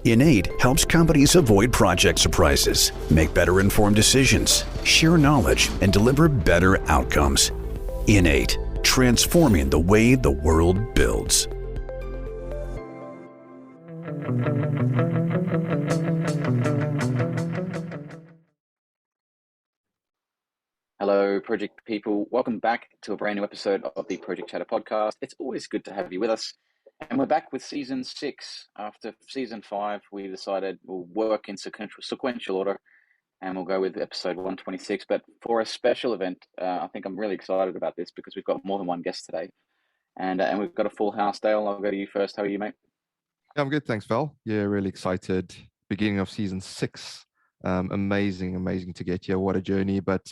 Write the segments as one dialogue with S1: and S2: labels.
S1: Innate helps companies avoid project surprises, make better informed decisions, share knowledge, and deliver better outcomes. Innate, transforming the way the world builds.
S2: Hello, project people. Welcome back to a brand new episode of the Project Chatter podcast. It's always good to have you with us. And we're back with season 6. After season 5, we decided we'll work in sequential order and we'll go with episode 126. But for a special event, I think I'm really excited about this because we've got more than one guest today. And we've got a full house. Dale, I'll go to you first. How are you, mate?
S3: Yeah, I'm good. Thanks, Val. Yeah, really excited. Beginning of season 6. Amazing to get here. What a journey, but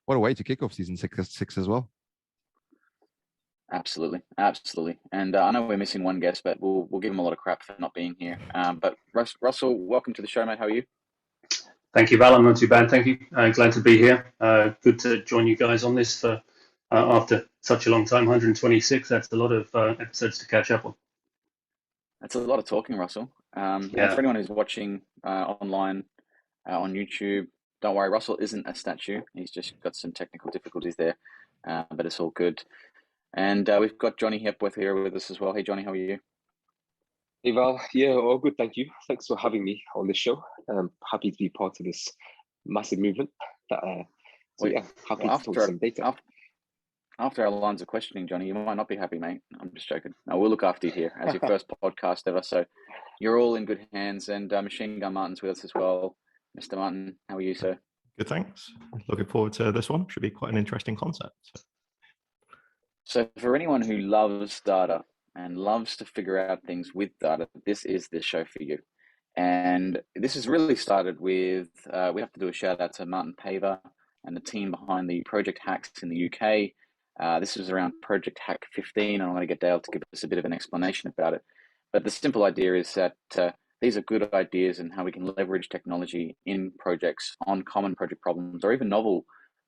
S3: what a way to kick off season 6 as well.
S2: Absolutely. And I know we're missing one guest, but we'll give him a lot of crap for not being here. But Russell, welcome to the show, mate. How are you?
S4: Thank you, Val. I'm not too bad, thank you. Glad to be here. Good to join you guys on this for after such a long time. 126. That's a lot of episodes to catch up on.
S2: That's a lot of talking, Russell. And for anyone who's watching online on YouTube, don't worry, Russell isn't a statue. He's just got some technical difficulties there, but it's all good. And we've got Johnny Hepworth here with us as well. Hey, Johnny, how are you?
S5: Hey, Val. Yeah, all good, thank you. Thanks for having me on this show. I'm happy to be part of this massive movement. Happy to talk some data.
S2: After our lines of questioning, Johnny, you might not be happy, mate. I'm just joking. No, we'll look after you here as your first podcast ever. So you're all in good hands. And Machine Gun Martin's with us as well. Mr. Martin, how are you, sir?
S6: Good, thanks. Looking forward to this one. Should be quite an interesting concept.
S2: So for anyone who loves data and loves to figure out things with data, this is the show for you. And this has really started with, we have to do a shout out to Martin Paver and the team behind the Project Hacks in the UK. This was around Project Hack15, and I'm going to get Dale to give us a bit of an explanation about it. But the simple idea is that these are good ideas and how we can leverage technology in projects on common project problems or even novel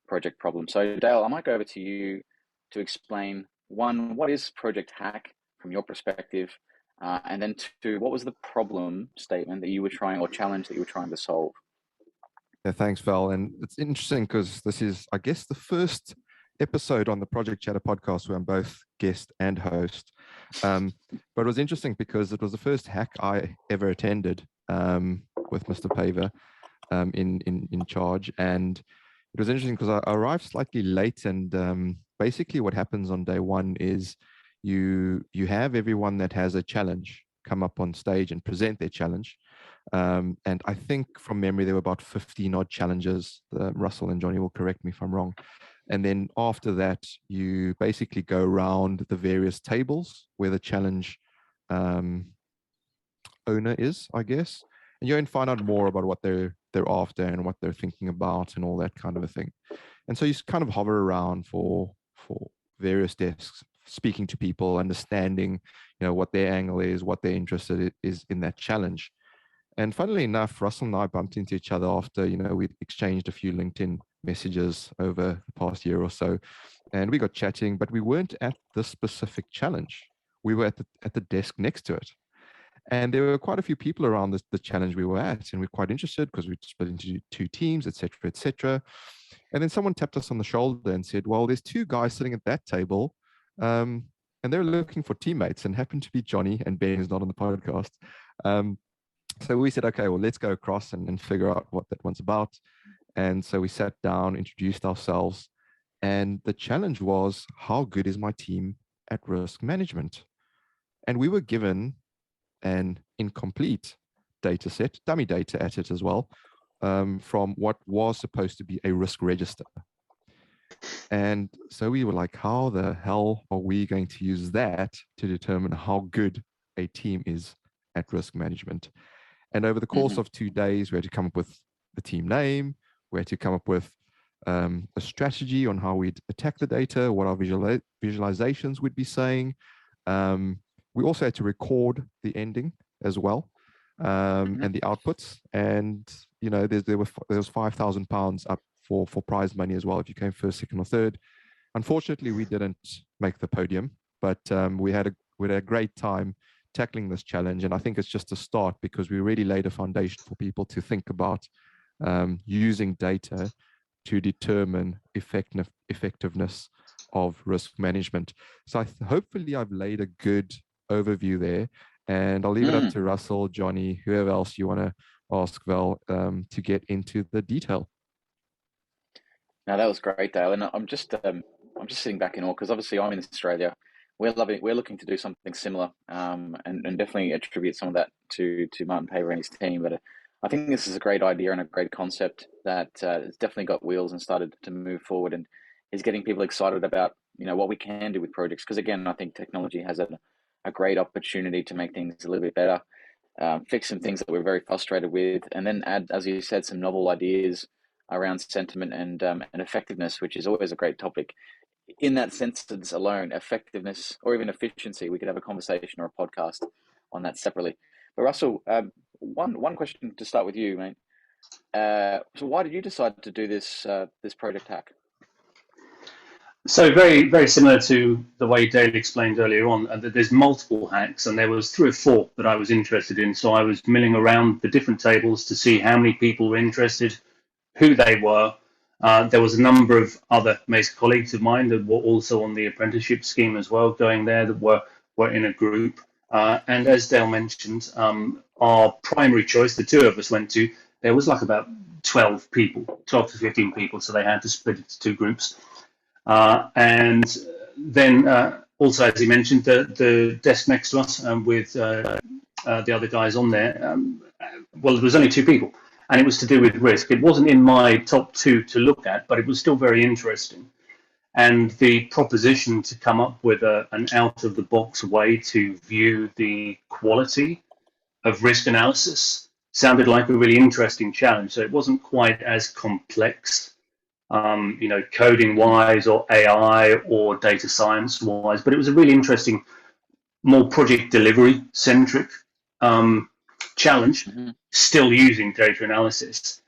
S2: project problems. So Dale, I might go over to you to explain, one, what is Project Hack from your perspective? And then 2, what was the problem statement that you were trying, or challenge that you were trying to solve?
S3: Yeah, thanks, Val. And it's interesting because this is, I guess, the first episode on the Project Chatter podcast where I'm both guest and host. But it was interesting because it was the first hack I ever attended with Mr. Paver in charge. And it was interesting because I arrived slightly late, and basically what happens on day one is you have everyone that has a challenge come up on stage and present their challenge. And I think from memory, there were about 15 odd challenges. Russell and Johnny will correct me if I'm wrong. And then after that, you basically go around the various tables where the challenge owner is, I guess. And you find out more about what they're after and what they're thinking about and all that kind of a thing. And so you kind of hover around for various desks, speaking to people, understanding, what their angle is, what they're interested is in that challenge. And funnily enough, Russell and I bumped into each other after, we'd exchanged a few LinkedIn messages over the past year or so, and we got chatting, but we weren't at this specific challenge. We were at the desk next to it. And there were quite a few people around the challenge we were at, and we're quite interested because we'd split into 2 teams, et cetera. And then someone tapped us on the shoulder and said, well, there's 2 guys sitting at that table, and they're looking for teammates, and happened to be Johnny, and Ben is not on the podcast. So we said, okay, well, let's go across and figure out what that one's about. And so we sat down, introduced ourselves, and the challenge was, how good is my team at risk management? And we were given an incomplete data set, dummy data at it as well, from what was supposed to be a risk register. And so we were like, how the hell are we going to use that to determine how good a team is at risk management? And over the course of 2 days, we had to come up with the team name. We had to come up with a strategy on how we'd attack the data, what our visualizations would be saying. We also had to record the ending as well, and the outputs. And there was £5,000 up for prize money as well if you came first, second, or third. Unfortunately, we didn't make the podium, but we had a great time tackling this challenge. And I think it's just a start, because we really laid a foundation for people to think about using data to determine effectiveness of risk management. So hopefully I've laid a good overview there, and I'll leave it up to Russell, Johnny, whoever else you want to ask Val to get into the detail.
S2: Now that was great, Dale, and I'm just sitting back in awe, because obviously I'm in Australia. We're looking to do something similar, and definitely attribute some of that to Martin Paver and his team. But I think this is a great idea and a great concept that it's definitely got wheels and started to move forward, and is getting people excited about what we can do with projects. Because again, I think technology has a great opportunity to make things a little bit better, fix some things that we're very frustrated with, and then add, as you said, some novel ideas around sentiment and effectiveness, which is always a great topic. In that sentence alone, effectiveness or even efficiency, we could have a conversation or a podcast on that separately. But Russell, one question to start with you, mate. So why did you decide to do this project hack?
S4: So very, very similar to the way Dale explained earlier on, that there's multiple hacks, and there was 3 or 4 that I was interested in. So I was milling around the different tables to see how many people were interested, who they were. There was a number of other Mesa colleagues of mine that were also on the apprenticeship scheme as well, going there, that were in a group. And as Dale mentioned, our primary choice, the 2 of us went to, there was like about 12 to 15 people, so they had to split it to 2 groups. And then also, as he mentioned, the desk next to us with the other guys on there, well, there was only 2 people, and it was to do with risk. It wasn't in my top 2 to look at, but it was still very interesting. And the proposition to come up with an out-of-the-box way to view the quality of risk analysis sounded like a really interesting challenge. So it wasn't quite as complex, coding-wise or AI or data science-wise, but it was a really interesting, more project delivery-centric challenge, still using data analysis.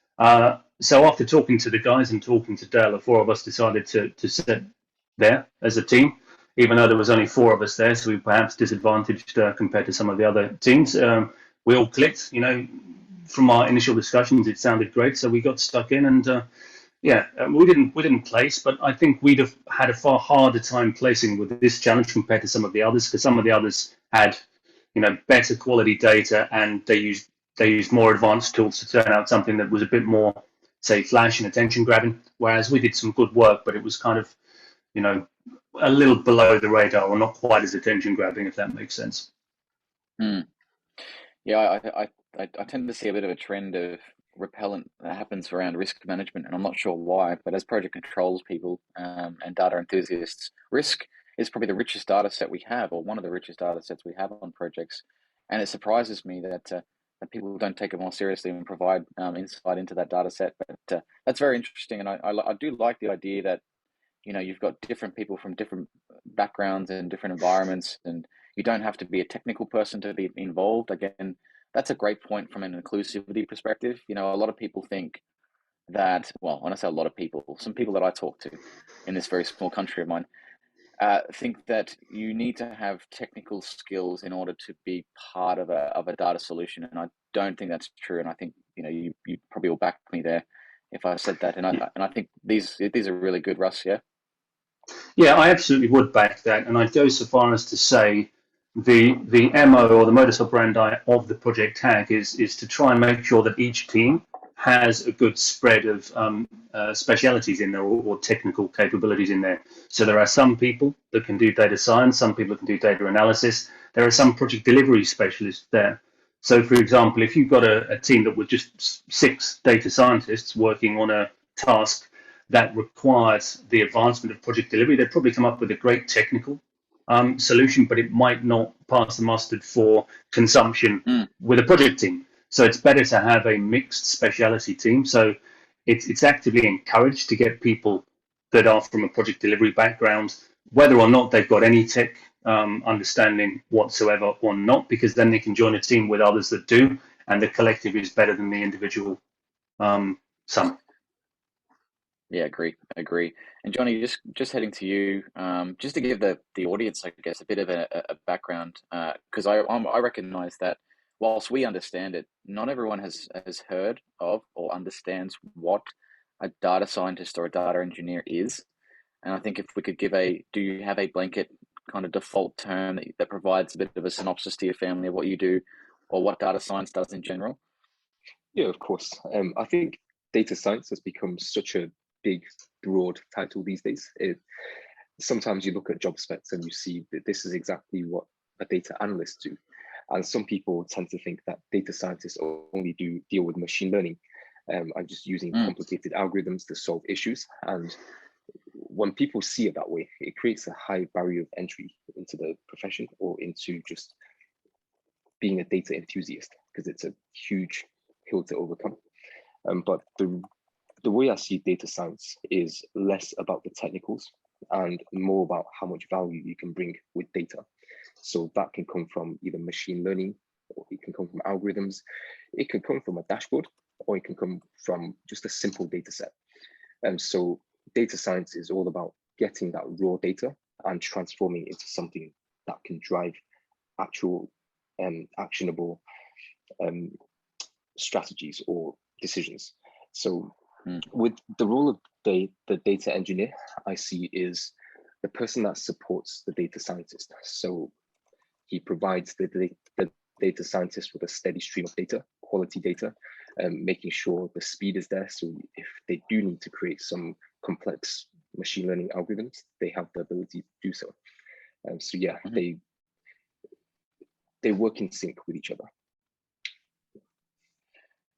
S4: So after talking to the guys and talking to Dale, the 4 of us decided to sit there as a team, even though there was only 4 of us there, so we were perhaps disadvantaged compared to some of the other teams. We all clicked, from our initial discussions, it sounded great, so we got stuck in, and we didn't place, but I think we'd have had a far harder time placing with this challenge compared to some of the others, because some of the others had, better quality data, and they used more advanced tools to turn out something that was a bit more, say, flash and attention grabbing. Whereas we did some good work, but it was kind of, a little below the radar, or not quite as attention grabbing, if that makes sense.
S2: Yeah, I tend to see a bit of a trend of repellent that happens around risk management, and I'm not sure why, but as project controls people and data enthusiasts, risk is probably the richest data set we have, or one of the richest data sets we have on projects. And it surprises me that people don't take it more seriously and provide insight into that data set. But that's very interesting, and I do like the idea that you've got different people from different backgrounds and different environments, and you don't have to be a technical person to be involved. Again, that's a great point from an inclusivity perspective. A lot of people think that, well, when I say a lot of people, some people that I talk to in this very small country of mine think that you need to have technical skills in order to be part of a data solution, and I don't think that's true. And I think you probably will back me there if I said that. And I think these are really good, Russ. Yeah.
S4: Yeah, I absolutely would back that, and I'd go so far as to say the MO, or the modus operandi of the project hack, is to try and make sure that each team has a good spread of specialities in there, or technical capabilities in there. So there are some people that can do data science, some people that can do data analysis. There are some project delivery specialists there. So, for example, if you've got a team that was just 6 data scientists working on a task that requires the advancement of project delivery, they'd probably come up with a great technical solution, but it might not pass the mustard for consumption with a project team. So it's better to have a mixed speciality team. So it's actively encouraged to get people that are from a project delivery background, whether or not they've got any tech understanding whatsoever or not, because then they can join a team with others that do, and the collective is better than the individual sum.
S2: Yeah, agree. And Johnny, just heading to you, just to give the audience, I guess, a bit of a background, because I recognise that whilst we understand it, not everyone has heard of or understands what a data scientist or a data engineer is. And I think if we could do you have a blanket kind of default term that provides a bit of a synopsis to your family of what you do or what data science does in general?
S5: Yeah, of course. I think data science has become such a big, broad title these days. Sometimes you look at job specs and you see that this is exactly what a data analyst do. And some people tend to think that data scientists only deal with machine learning and just using complicated algorithms to solve issues. And when people see it that way, it creates a high barrier of entry into the profession or into just being a data enthusiast, because it's a huge hill to overcome. But the way I see data science is less about the technicals and more about how much value you can bring with data. So that can come from either machine learning, or it can come from algorithms, it can come from a dashboard, or it can come from just a simple data set. And so data science is all about getting that raw data and transforming it into something that can drive actual actionable strategies or decisions. So with the role of the data engineer, I see is the person that supports the data scientist. So he provides the data scientist with a steady stream of data, quality data, making sure the speed is there. So if they do need to create some complex machine learning algorithms, they have the ability to do so. So yeah, they work in sync with each other.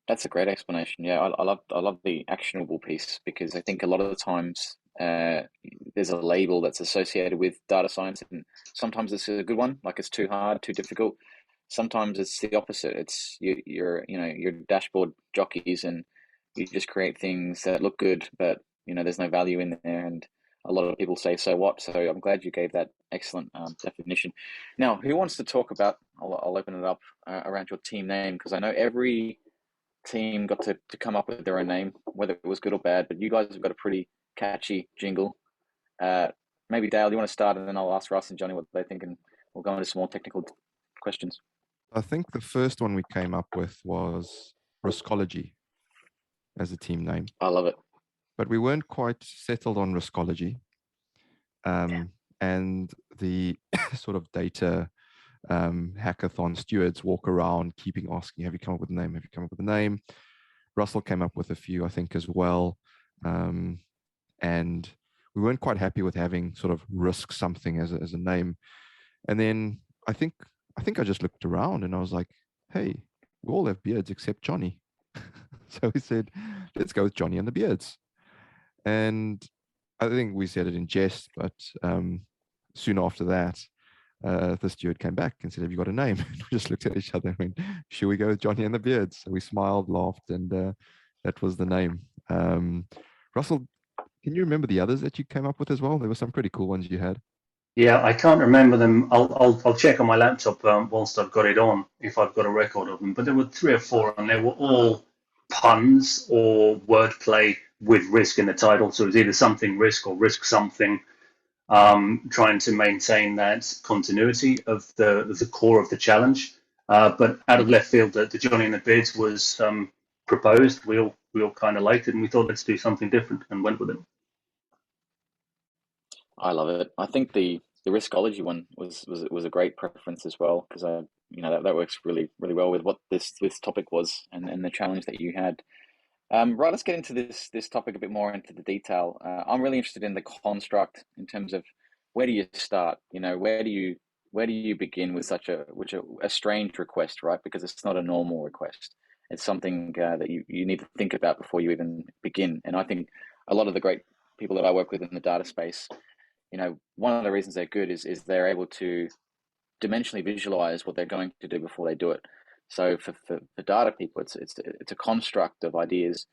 S2: That's a great explanation. Yeah, I love the actionable piece, because I think a lot of the times there's a label that's associated with data science, and sometimes it's a good one, like it's too hard, too difficult. Sometimes it's the opposite. It's you're dashboard jockeys, and you just create things that look good, but there's no value in there, and a lot of people say, so what? So I'm glad you gave that excellent definition. Now, who wants to talk about, I'll open it up around your team name, because I know every team got to come up with their own name, whether it was good or bad, but you guys have got a pretty catchy jingle. Maybe Dale, you want to start, and then I'll ask Russ and Johnny what they think, and we'll go into some more technical questions.
S3: I think the first one we came up with was Riskology as a team name.
S2: I love it.
S3: But we weren't quite settled on Riskology. And the sort of data hackathon stewards walk around keeping asking, have you come up with a name? Have you come up with a name? Russell came up with a few, I think, as well. And we weren't quite happy with having sort of Risk something as a name. And then I think I just looked around and I was like, hey, we all have beards except Johnny. So we said, let's go with Johnny and the Beards. And I think we said it in jest, but soon after that, the steward came back and said, have you got a name? And we just looked at each other and went, should we go with Johnny and the Beards? So we smiled, laughed, and that was the name. Russell, can you remember the others that you came up with as well? There were some pretty cool ones you had.
S4: Yeah, I can't remember them. I'll check on my laptop whilst I've got it on, if I've got a record of them. But there were 3 or 4, and they were all puns or wordplay with risk in the title. So it was either something risk or risk something, trying to maintain that continuity of the core of the challenge. But out of left field, the Johnny and the Beards was proposed. We all kind of liked it, and we thought, let's do something different, and went with it.
S2: I love it. I think the Riskology one was a great preference as well, because that works really well with what this topic was and the challenge that you had. Right, let's get into this topic a bit more into the detail. I'm really interested in the construct in terms of where do you start? Where do you begin with such a strange request, right? Because it's not a normal request. It's something that you need to think about before you even begin. And I think a lot of the great people that I work with in the data space, one of the reasons they're good is they're able to dimensionally visualize what they're going to do before they do it. So for data people, it's a construct of ideas,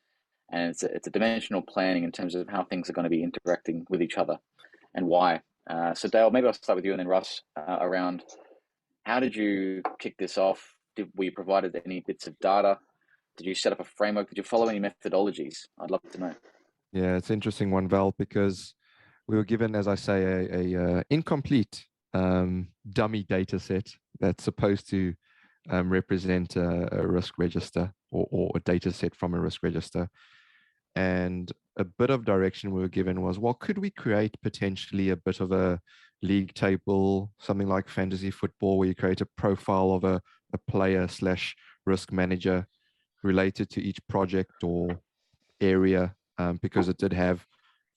S2: and it's a dimensional planning in terms of how things are going to be interacting with each other and why. So Dale, maybe I'll start with you, and then Russ, around how did you kick this off? Were you provided any bits of data? Did you set up a framework? Did you follow any methodologies? I'd love to know.
S3: Yeah, it's an interesting one, Val, because we were given, as I say, a incomplete dummy data set that's supposed to represent a risk register or a data set from a risk register. And a bit of direction we were given was, well, could we create potentially a bit of a league table, something like fantasy football, where you create a profile of a player / risk manager related to each project or area, because it did have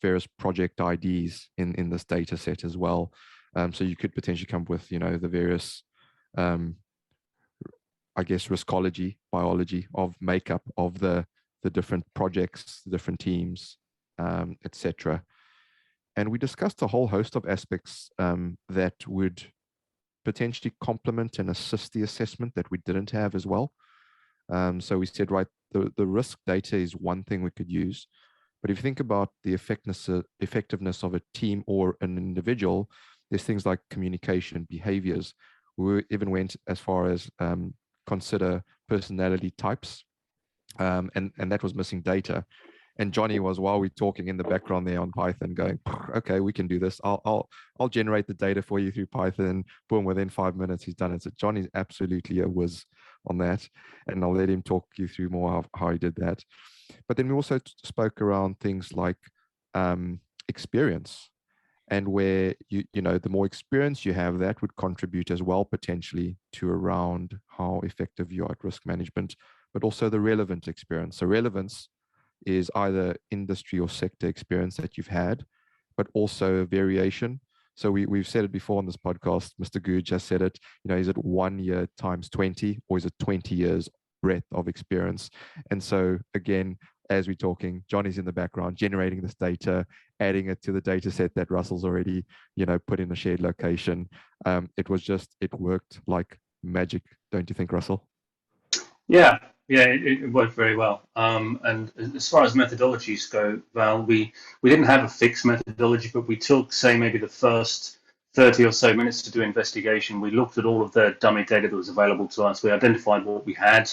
S3: various project IDs in this data set as well. So you could potentially come up with, the various, I guess, riskology, biology of makeup of the different projects, the different teams, etc. And we discussed a whole host of aspects that would potentially complement and assist the assessment that we didn't have as well. So we said, right, the risk data is one thing we could use. But if you think about the effectiveness of a team or an individual, there's things like communication, behaviors. We even went as far as consider personality types, and that was missing data. And Johnny was, while we're talking, in the background there on Python, going, okay, we can do this. I'll generate the data for you through Python. Boom, within 5 minutes, he's done it. So Johnny's absolutely a whiz on that. And I'll let him talk you through more how he did that. But then we also spoke around things like experience, and where, the more experience you have, that would contribute as well, potentially, to around how effective you are at risk management, but also the relevant experience. So relevance is either industry or sector experience that you've had, but also variation. So we've said it before on this podcast. Mr. Good just said it. Is it 1 year times 20, or is it 20 years breadth of experience? And so again, as we're talking, Johnny's in the background generating this data, adding it to the data set that Russell's already, put in a shared location. It worked like magic, don't you think, Russell?
S4: Yeah, it worked very well. And as far as methodologies go, Val, we didn't have a fixed methodology, but we took, say, maybe the first 30 or so minutes to do investigation. We looked at all of the dummy data that was available to us. We identified what we had.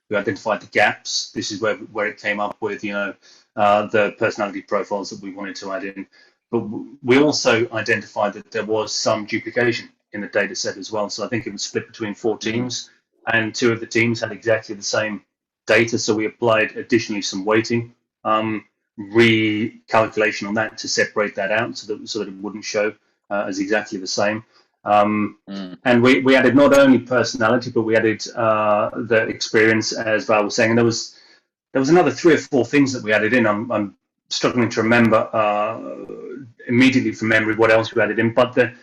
S4: We identified the gaps. This is where it came up with, the personality profiles that we wanted to add in. But we also identified that there was some duplication in the data set as well. So I think it was split between 4 teams, and 2 of the teams had exactly the same data. So we applied additionally some weighting, recalculation on that to separate that out so that it wouldn't show as exactly the same. And we added not only personality, but we added the experience, as Val was saying. And there was another 3 or 4 things that we added in. I'm struggling to remember immediately from memory what else we added in, but the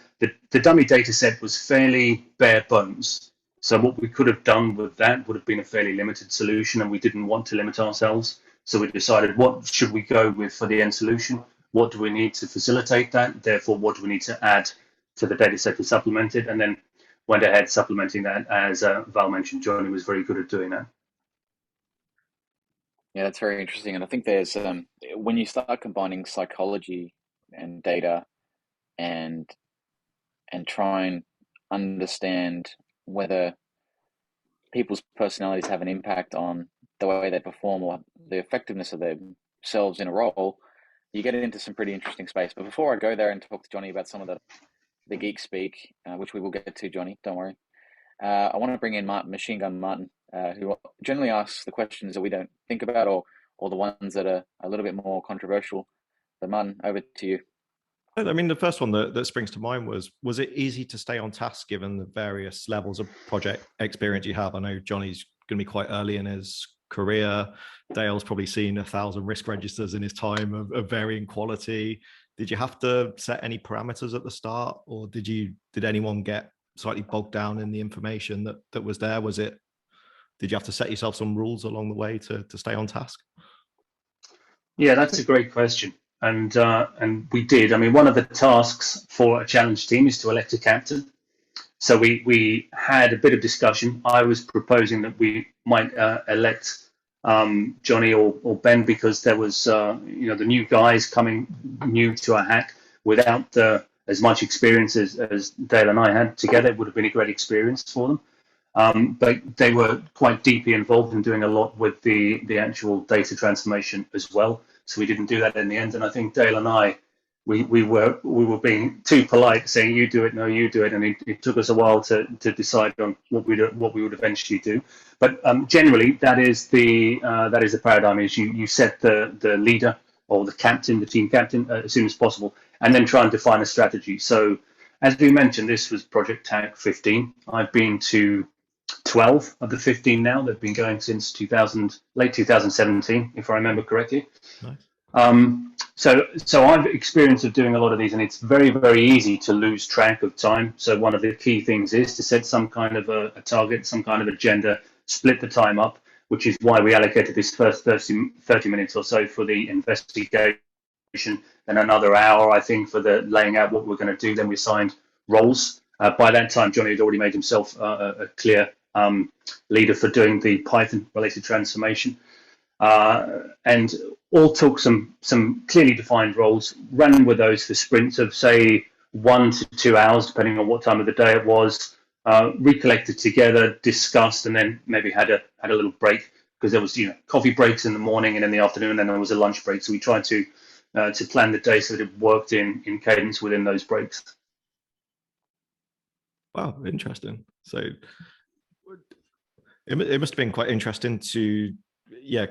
S4: dummy data set was fairly bare bones. So what we could have done with that would have been a fairly limited solution, and we didn't want to limit ourselves. So we decided, what should we go with for the end solution? What do we need to facilitate that? Therefore, what do we need to add to the data set to supplement it? And then went ahead supplementing that, as Val mentioned. Johnny was very good at doing that.
S2: Yeah, that's very interesting. And I think there's, when you start combining psychology and data and try and understand whether people's personalities have an impact on the way they perform or the effectiveness of themselves in a role, you get into some pretty interesting space. But before I go there and talk to Johnny about some of the geek speak, which we will get to, Johnny, don't worry, I want to bring in Machine Gun Martin, who generally asks the questions that we don't think about, or the ones that are a little bit more controversial. But Martin, over to you.
S6: I mean, the first one that springs to mind was it easy to stay on task given the various levels of project experience you have? I know Johnny's going to be quite early in his career. Dale's probably seen 1,000 risk registers in his time of varying quality. Did you have to set any parameters at the start, or did anyone get slightly bogged down in the information that was there? Did you have to set yourself some rules along the way to stay on task?
S4: Yeah, that's a great question. And we did. I mean, one of the tasks for a challenge team is to elect a captain. So we had a bit of discussion. I was proposing that we might elect Johnny or Ben, because there was the new guys coming new to a hack without as much experience as Dale and I had together. It would have been a great experience for them. But they were quite deeply involved in doing a lot with the actual data transformation as well. so we didn't do that in the end. And I think Dale and I, we were being too polite, saying you do it, no, you do it, and it took us a while to decide on what we would eventually do. But generally, that is the paradigm: is you set the leader or the captain, the team captain, as soon as possible, and then try and define a strategy. So, as we mentioned, this was Project Hack 15. I've been to 12 of the 15 now. They've been going since late 2017, if I remember correctly.
S6: Nice.
S4: So I've experience of doing a lot of these, and it's very, very easy to lose track of time. So one of the key things is to set some kind of a target, some kind of agenda, split the time up, which is why we allocated this first 30 minutes or so for the investigation, then another hour, I think, for the laying out what we're going to do. Then we assigned roles. By that time, Johnny had already made himself a clear leader for doing the Python-related transformation. And all took some clearly defined roles, ran with those for sprints of, say, 1 to 2 hours, depending on what time of the day it was, recollected together, discussed, and then maybe had a little break, because there was coffee breaks in the morning and in the afternoon, and then there was a lunch break. So we tried to plan the day so that it worked in cadence within those breaks.
S6: Wow, interesting. So it must have been quite interesting to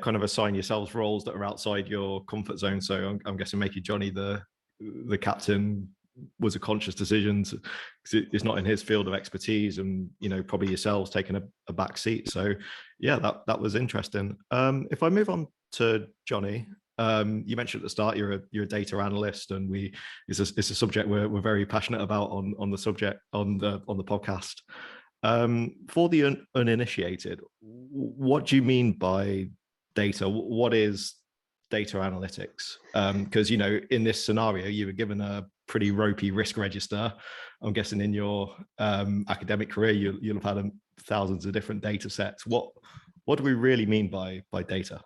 S6: kind of assign yourselves roles that are outside your comfort zone. So I'm guessing making Johnny the captain was a conscious decision, because it's not in his field of expertise, and probably yourselves taking a back seat. So yeah, that was interesting. If I move on to Johnny, you mentioned at the start you're a data analyst, and it's a subject we're very passionate about on the subject on the podcast. For the uninitiated, what do you mean by data? What is data analytics? Because in this scenario, you were given a pretty ropey risk register. I'm guessing in your academic career, you'll have had thousands of different data sets. What do we really mean by data?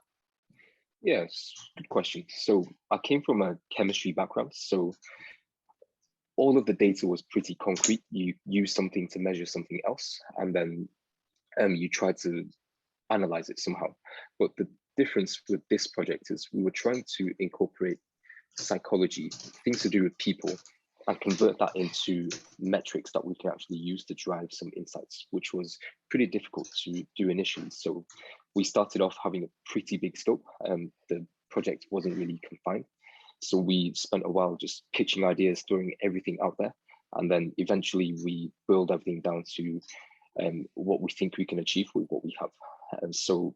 S5: Yes, good question. So I came from a chemistry background, so all of the data was pretty concrete. You use something to measure something else, and then you try to analyze it somehow. But the difference with this project is we were trying to incorporate psychology, things to do with people, and convert that into metrics that we can actually use to drive some insights, which was pretty difficult to do initially. So we started off having a pretty big scope. The project wasn't really confined. So we spent a while just pitching ideas, throwing everything out there. And then eventually we build everything down to what we think we can achieve with what we have. And so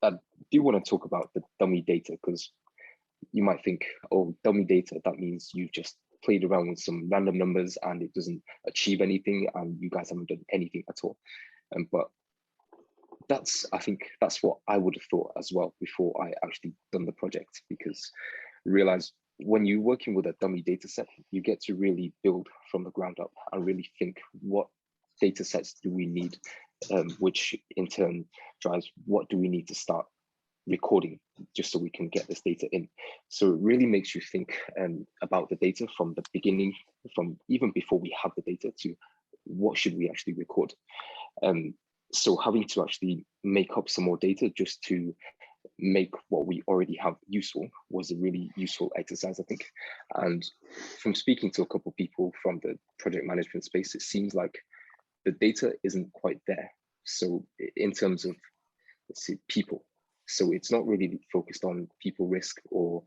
S5: I do want to talk about the dummy data, because you might think, oh, dummy data, that means you've just played around with some random numbers and it doesn't achieve anything and you guys haven't done anything at all. But I think that's what I would have thought as well before I actually done the project, because I realized when you're working with a dummy data set, you get to really build from the ground up and really think, what data sets do we need, which in turn drives what do we need to start recording just so we can get this data in. So it really makes you think about the data from the beginning, from even before we have the data, to what should we actually record. So having to actually make up some more data just to make what we already have useful was a really useful exercise, I think. And from speaking to a couple of people from the project management space, it seems like the data isn't quite there. So in terms of, let's see, people. So it's not really focused on people risk or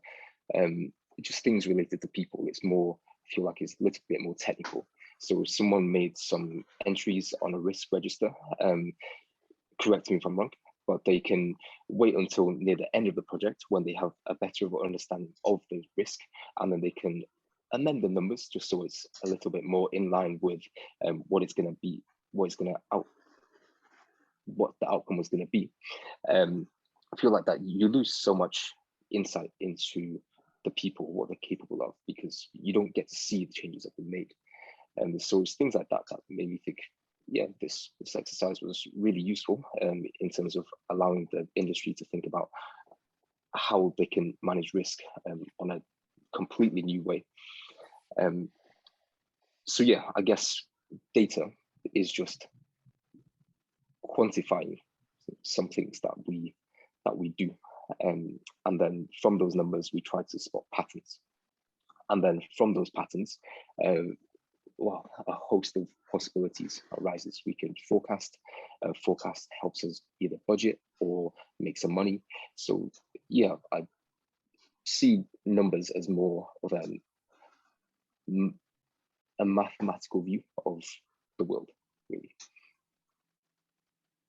S5: just things related to people. It's more, I feel like it's a little bit more technical. So if someone made some entries on a risk register, correct me if I'm wrong, but they can wait until near the end of the project when they have a better understanding of the risk, and then they can amend the numbers just so it's a little bit more in line with what it's going to be, what the outcome was going to be. I feel like that you lose so much insight into the people, what they're capable of, because you don't get to see the changes that they made. And so it's things like that that made me think, yeah, this exercise was really useful in terms of allowing the industry to think about how they can manage risk on a completely new way. So yeah, I guess data is just quantifying some things that we do. And then from those numbers, we try to spot patterns. And then from those patterns, well, a host of possibilities arises. We can forecast. Forecast helps us either budget or make some money. So yeah, I see numbers as more of a mathematical view of the world, really.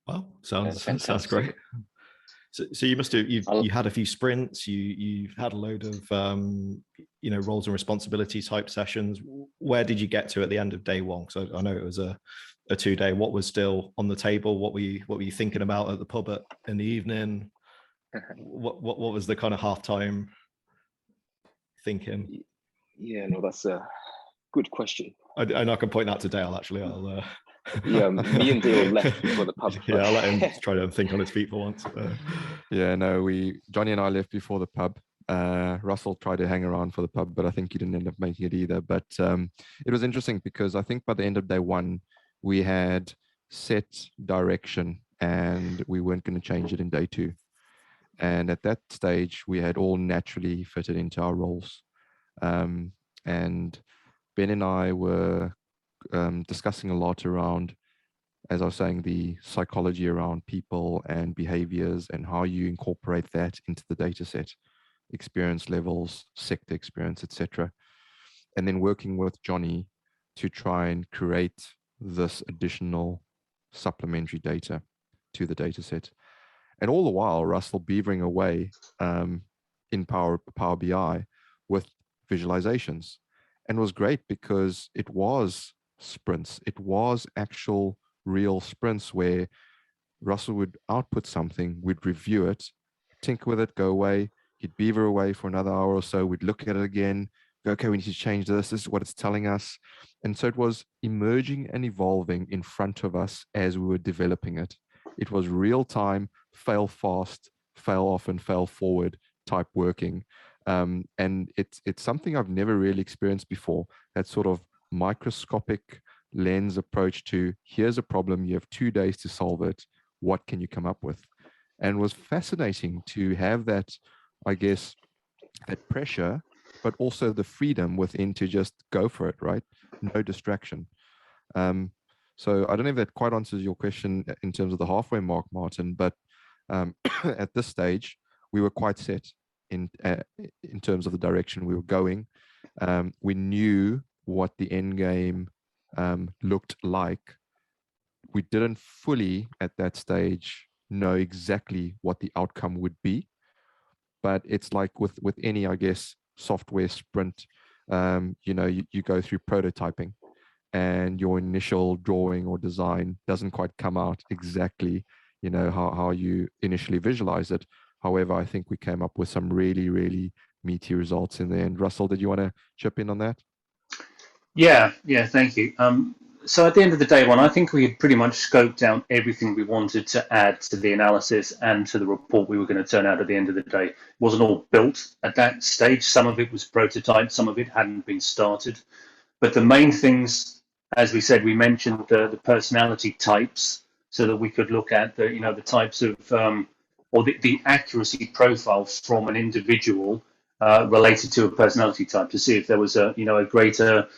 S6: Wow, sounds great. So you must have you had a few sprints. You've had a load of roles and responsibility type sessions. Where did you get to at the end of day one? So I know it was a 2-day. What was still on the table? What were you thinking about at the pub in the evening? What was the kind of halftime thinking?
S5: Yeah, no, that's a good question.
S6: And I can point that to Dale. Actually, I'll.
S5: Yeah, me and Dale left before the pub.
S6: Yeah, I'll let him try to think on his feet for once.
S3: Yeah, no, Johnny and I left before the pub. Russell tried to hang around for the pub, but I think he didn't end up making it either. But it was interesting because I think by the end of day one, we had set direction and we weren't going to change it in day two. And at that stage, we had all naturally fitted into our roles. And Ben and I were discussing a lot around, as I was saying, the psychology around people and behaviors and how you incorporate that into the data set, experience levels, sector experience, etc. And then working with Johnny to try and create this additional supplementary data to the data set. And all the while, Russell beavering away in Power BI with visualizations. And it was great because it was sprints. It was actual real sprints where Russell would output something, we'd review it, tinker with it, go away, he'd beaver away for another hour or so, we'd look at it again, go, okay, we need to change this is what it's telling us. And so it was emerging and evolving in front of us as we were developing it. It was real time, fail fast, fail often, fail forward type working. And it's something I've never really experienced before, that sort of microscopic lens approach to, here's a problem, you have 2 days to solve it, what can you come up with? And it was fascinating to have that, I guess, that pressure, but also the freedom within to just go for it, right? No distraction. So I don't know if that quite answers your question in terms of the halfway mark, Martin, but at this stage, we were quite set in terms of the direction we were going. We knew what the end game looked like. We didn't fully at that stage know exactly what the outcome would be, but it's like with any, I guess, software sprint, you go through prototyping and your initial drawing or design doesn't quite come out exactly, how you initially visualize it. However, I think we came up with some really, really meaty results in the end. Russell, did you want to chip in on that?
S4: Yeah, thank you. So at the end of the day one, I think we had pretty much scoped out everything we wanted to add to the analysis and to the report we were going to turn out at the end of the day. It wasn't all built at that stage. Some of it was prototyped, some of it hadn't been started. But the main things, as we said, we mentioned the personality types so that we could look at the types of, or the accuracy profile from an individual related to a personality type, to see if there was a greater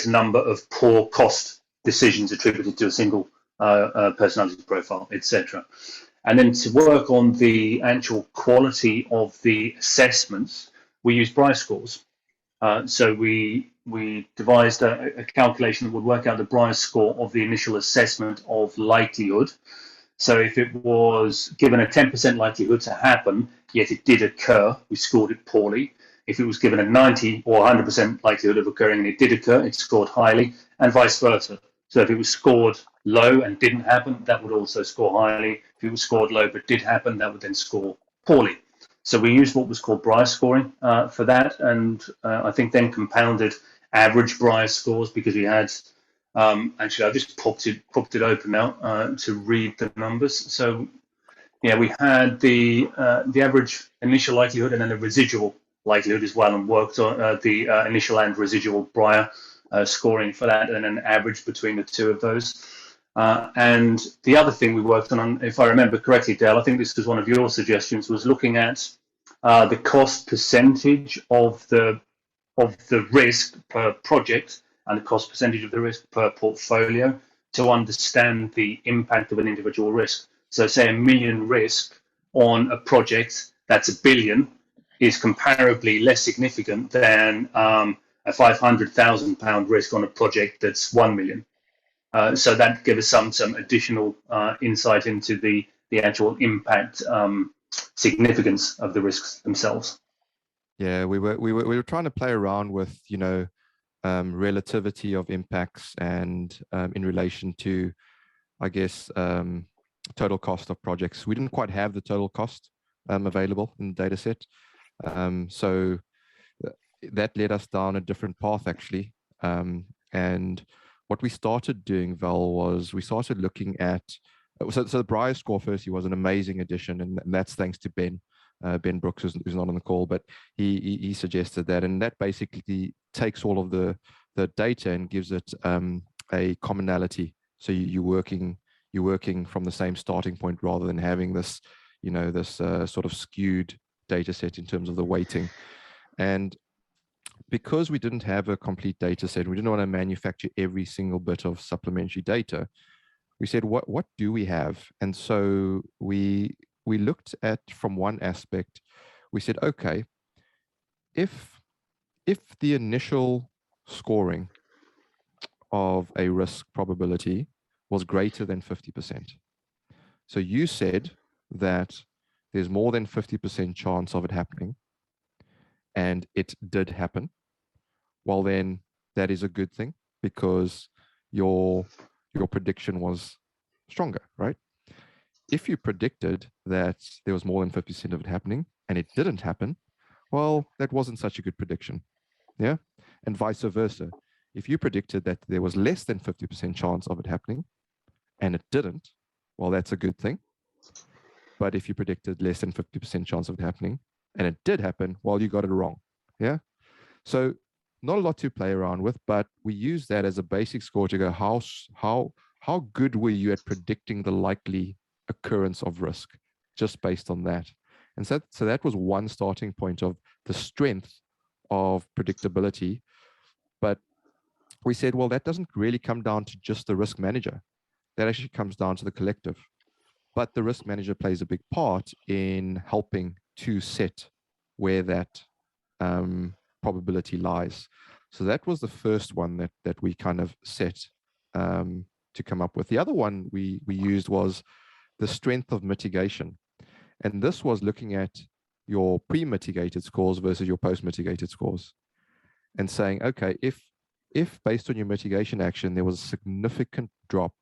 S4: number of poor cost decisions attributed to a single personality profile, etc. And then to work on the actual quality of the assessments, we use Bryce scores. So we devised a calculation that would work out the Bryce score of the initial assessment of likelihood. So if it was given a 10% likelihood to happen, yet it did occur, we scored it poorly. If it was given a 90 or 100% likelihood of occurring and it did occur, it scored highly, and vice versa. So if it was scored low and didn't happen, that would also score highly. If it was scored low but did happen, that would then score poorly. So we used what was called Bryce scoring for that, and I think then compounded average Bryce scores, because we had, actually I just popped it open now to read the numbers. So yeah, we had the average initial likelihood and then the residual likelihood as well, and worked on the initial and residual Brier scoring for that, and an average between the two of those. And the other thing we worked on, if I remember correctly, Dale, I think this was one of your suggestions, was looking at the cost percentage of the risk per project and the cost percentage of the risk per portfolio to understand the impact of an individual risk. So say $1 million risk on a project that's $1 billion is comparably less significant than a £500,000 risk on a project that's 1 million. So that gives us some additional insight into the actual impact significance of the risks themselves.
S3: Yeah, we were trying to play around with, you know, relativity of impacts and in relation to, I guess, total cost of projects. We didn't quite have the total cost available in the data set. So that led us down a different path, actually. And what we started doing, Val, was we started looking at, so the Briar score firstly was an amazing addition, and that's thanks to Ben Brooks, who's not on the call, but he suggested that, and that basically takes all of the data and gives it a commonality. So you're working from the same starting point rather than having this, you know, this sort of skewed data set in terms of the weighting. And because we didn't have a complete data set, we didn't want to manufacture every single bit of supplementary data. We said, what do we have? And so we looked at, from one aspect, we said, okay, if the initial scoring of a risk probability was greater than 50%, so you said that there's more than 50% chance of it happening, and it did happen, well, then that is a good thing, because your prediction was stronger, right? If you predicted that there was more than 50% of it happening and it didn't happen, well, that wasn't such a good prediction. Yeah. And vice versa. If you predicted that there was less than 50% chance of it happening and it didn't, well, that's a good thing. But if you predicted less than 50% chance of it happening and it did happen, well, you got it wrong. Yeah. So not a lot to play around with, but we use that as a basic score to go, how good were you at predicting the likely occurrence of risk, just based on that. And so that was one starting point of the strength of predictability. But we said, well, that doesn't really come down to just the risk manager. That actually comes down to the collective. But the risk manager plays a big part in helping to set where that probability lies. So that was the first one that we kind of set to come up with. The other one we used was the strength of mitigation. And this was looking at your pre-mitigated scores versus your post-mitigated scores, and saying, okay, if based on your mitigation action, there was a significant drop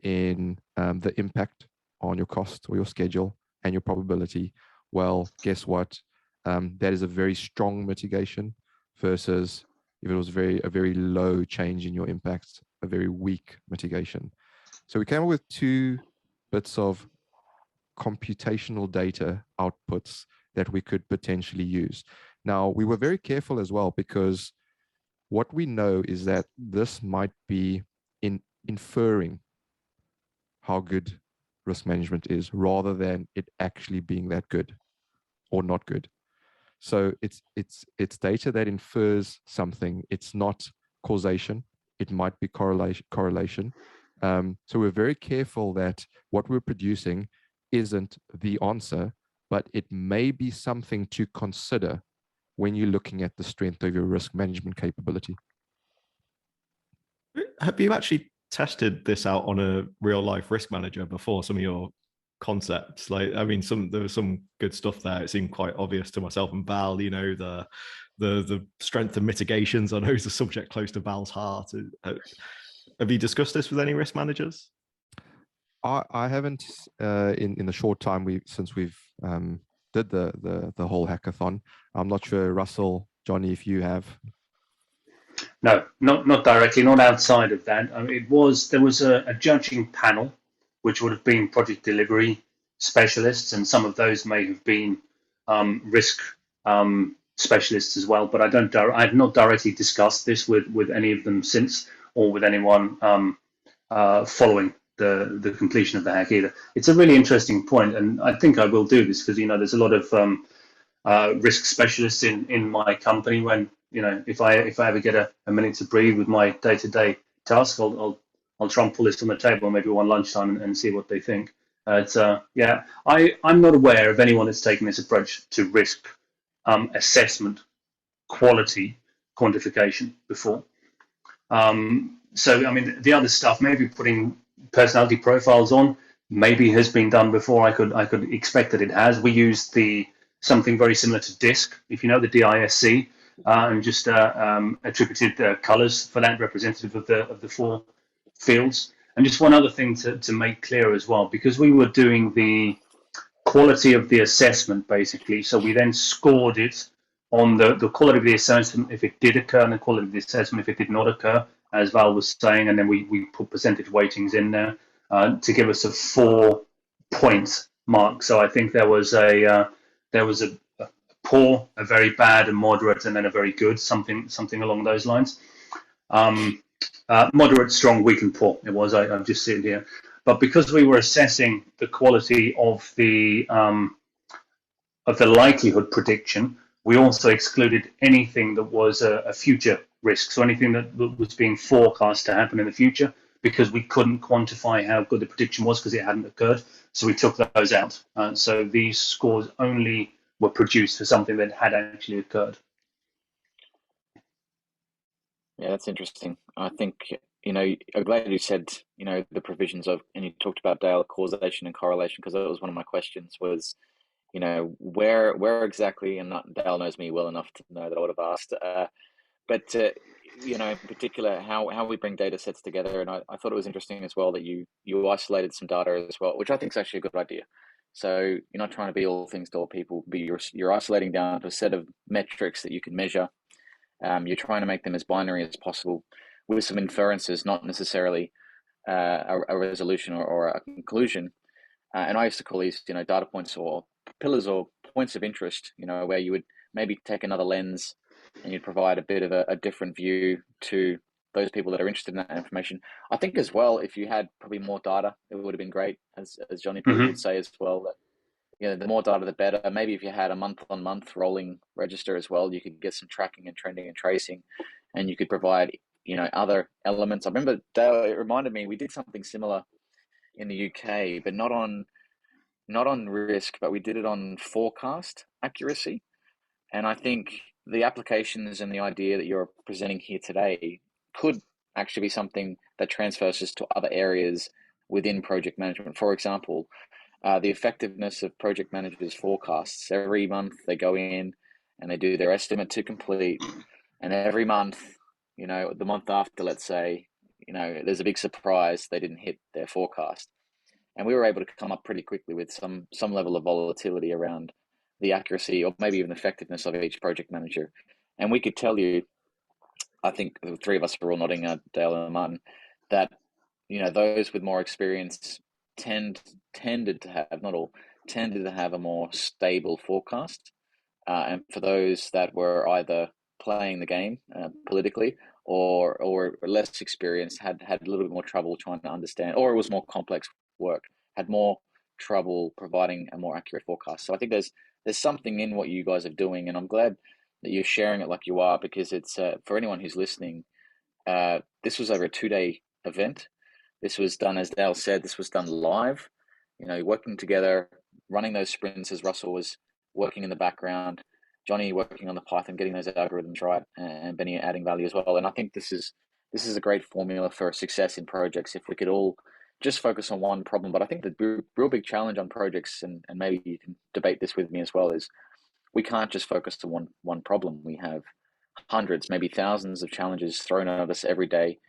S3: in the impact on your cost or your schedule and your probability, well, guess what? That is a very strong mitigation, versus if it was a very low change in your impacts, a very weak mitigation. So we came up with two bits of computational data outputs that we could potentially use. Now, we were very careful as well, because what we know is that this might be inferring how good risk management is, rather than it actually being that good or not good. So it's data that infers something. It's not causation. It might be correlation. So we're very careful that what we're producing isn't the answer, but it may be something to consider when you're looking at the strength of your risk management capability.
S6: Have you actually tested this out on a real life risk manager before, some of your concepts? Like, I mean, there was some good stuff there. It seemed quite obvious to myself and Val, you know, the strength of mitigations. I know it's a subject close to Val's heart. Have you discussed this with any risk managers?
S3: I haven't in the short time since we've did the whole hackathon. I'm not sure, Russell, Johnny, if you have.
S4: No, not directly, not outside of that. I mean, there was a judging panel, which would have been project delivery specialists, and some of those may have been risk specialists as well. But I've not directly discussed this with any of them since, or with anyone following the completion of the hack either. It's a really interesting point, and I think I will do this because there's a lot of risk specialists in my company. When if I ever get a minute to breathe with my day-to-day task, I'll try and pull this on the table maybe one lunchtime and see what they think. Yeah, I'm not aware of anyone that's taken this approach to risk assessment, quality quantification before. So I mean, the other stuff, maybe putting personality profiles on, maybe has been done before. I could expect that it has. We used something very similar to DISC, if you know the DISC, and just attributed colors for that, representative of the 4 fields. And just one other thing to make clear as well, because we were doing the quality of the assessment basically, so we then scored it on the quality of the assessment if it did occur, and the quality of the assessment if it did not occur, as Val was saying, and then we put percentage weightings in there to give us a 4-point mark. So I think there was a poor, a very bad, a moderate, and then a very good, something along those lines. Moderate, strong, weak, and poor. It was. I've just seen it here. But because we were assessing the quality of the likelihood prediction, we also excluded anything that was a future risk, so anything that was being forecast to happen in the future, because we couldn't quantify how good the prediction was because it hadn't occurred. So we took those out. So these scores only were produced for something that had actually occurred.
S2: Yeah, that's interesting. I think, I'm glad you said, the provisions of, and you talked about, Dale, causation and correlation, because that was one of my questions was, where exactly, and Dale knows me well enough to know that I would have asked, but in particular, how we bring data sets together. And I thought it was interesting as well that you isolated some data as well, which I think is actually a good idea. So you're not trying to be all things to all people, but you're isolating down to a set of metrics that you can measure. You're trying to make them as binary as possible with some inferences, not necessarily a resolution or a conclusion. And I used to call these, data points or pillars or points of interest, where you would maybe take another lens and you'd provide a bit of a different view to those people that are interested in that information. I think as well, if you had probably more data, it would have been great, as Johnny would say as well, that the more data, the better. Maybe if you had a month-on-month rolling register as well, you could get some tracking and trending and tracing, and you could provide, other elements. I remember, Dale, it reminded me, we did something similar in the UK, but not on risk, but we did it on forecast accuracy. And I think the applications and the idea that you're presenting here today could actually be something that transfers to other areas within project management. For example, the effectiveness of project managers' forecasts. Every month they go in and they do their estimate to complete, and every month, the month after, let's say, there's a big surprise, they didn't hit their forecast. And we were able to come up pretty quickly with some level of volatility around the accuracy or maybe even effectiveness of each project manager. And we could tell you, I think the three of us were all nodding, Dale and Martin, that those with more experience tended to have a more stable forecast, and for those that were either playing the game politically or less experienced, had a little bit more trouble trying to understand, or it was more complex work, had more trouble providing a more accurate forecast. So I think there's something in what you guys are doing, and I'm glad that you're sharing it like you are, because it's for anyone who's listening, this was over a 2-day event. This was done, as Dale said, this was done live, working together, running those sprints as Russell was working in the background, Johnny working on the Python, getting those algorithms right, and Benny adding value as well. And I think this is a great formula for success in projects if we could all just focus on one problem. But I think the real big challenge on projects, and maybe you can debate this with me as well, is we can't just focus on one problem. We have hundreds, maybe thousands of challenges thrown at us every day.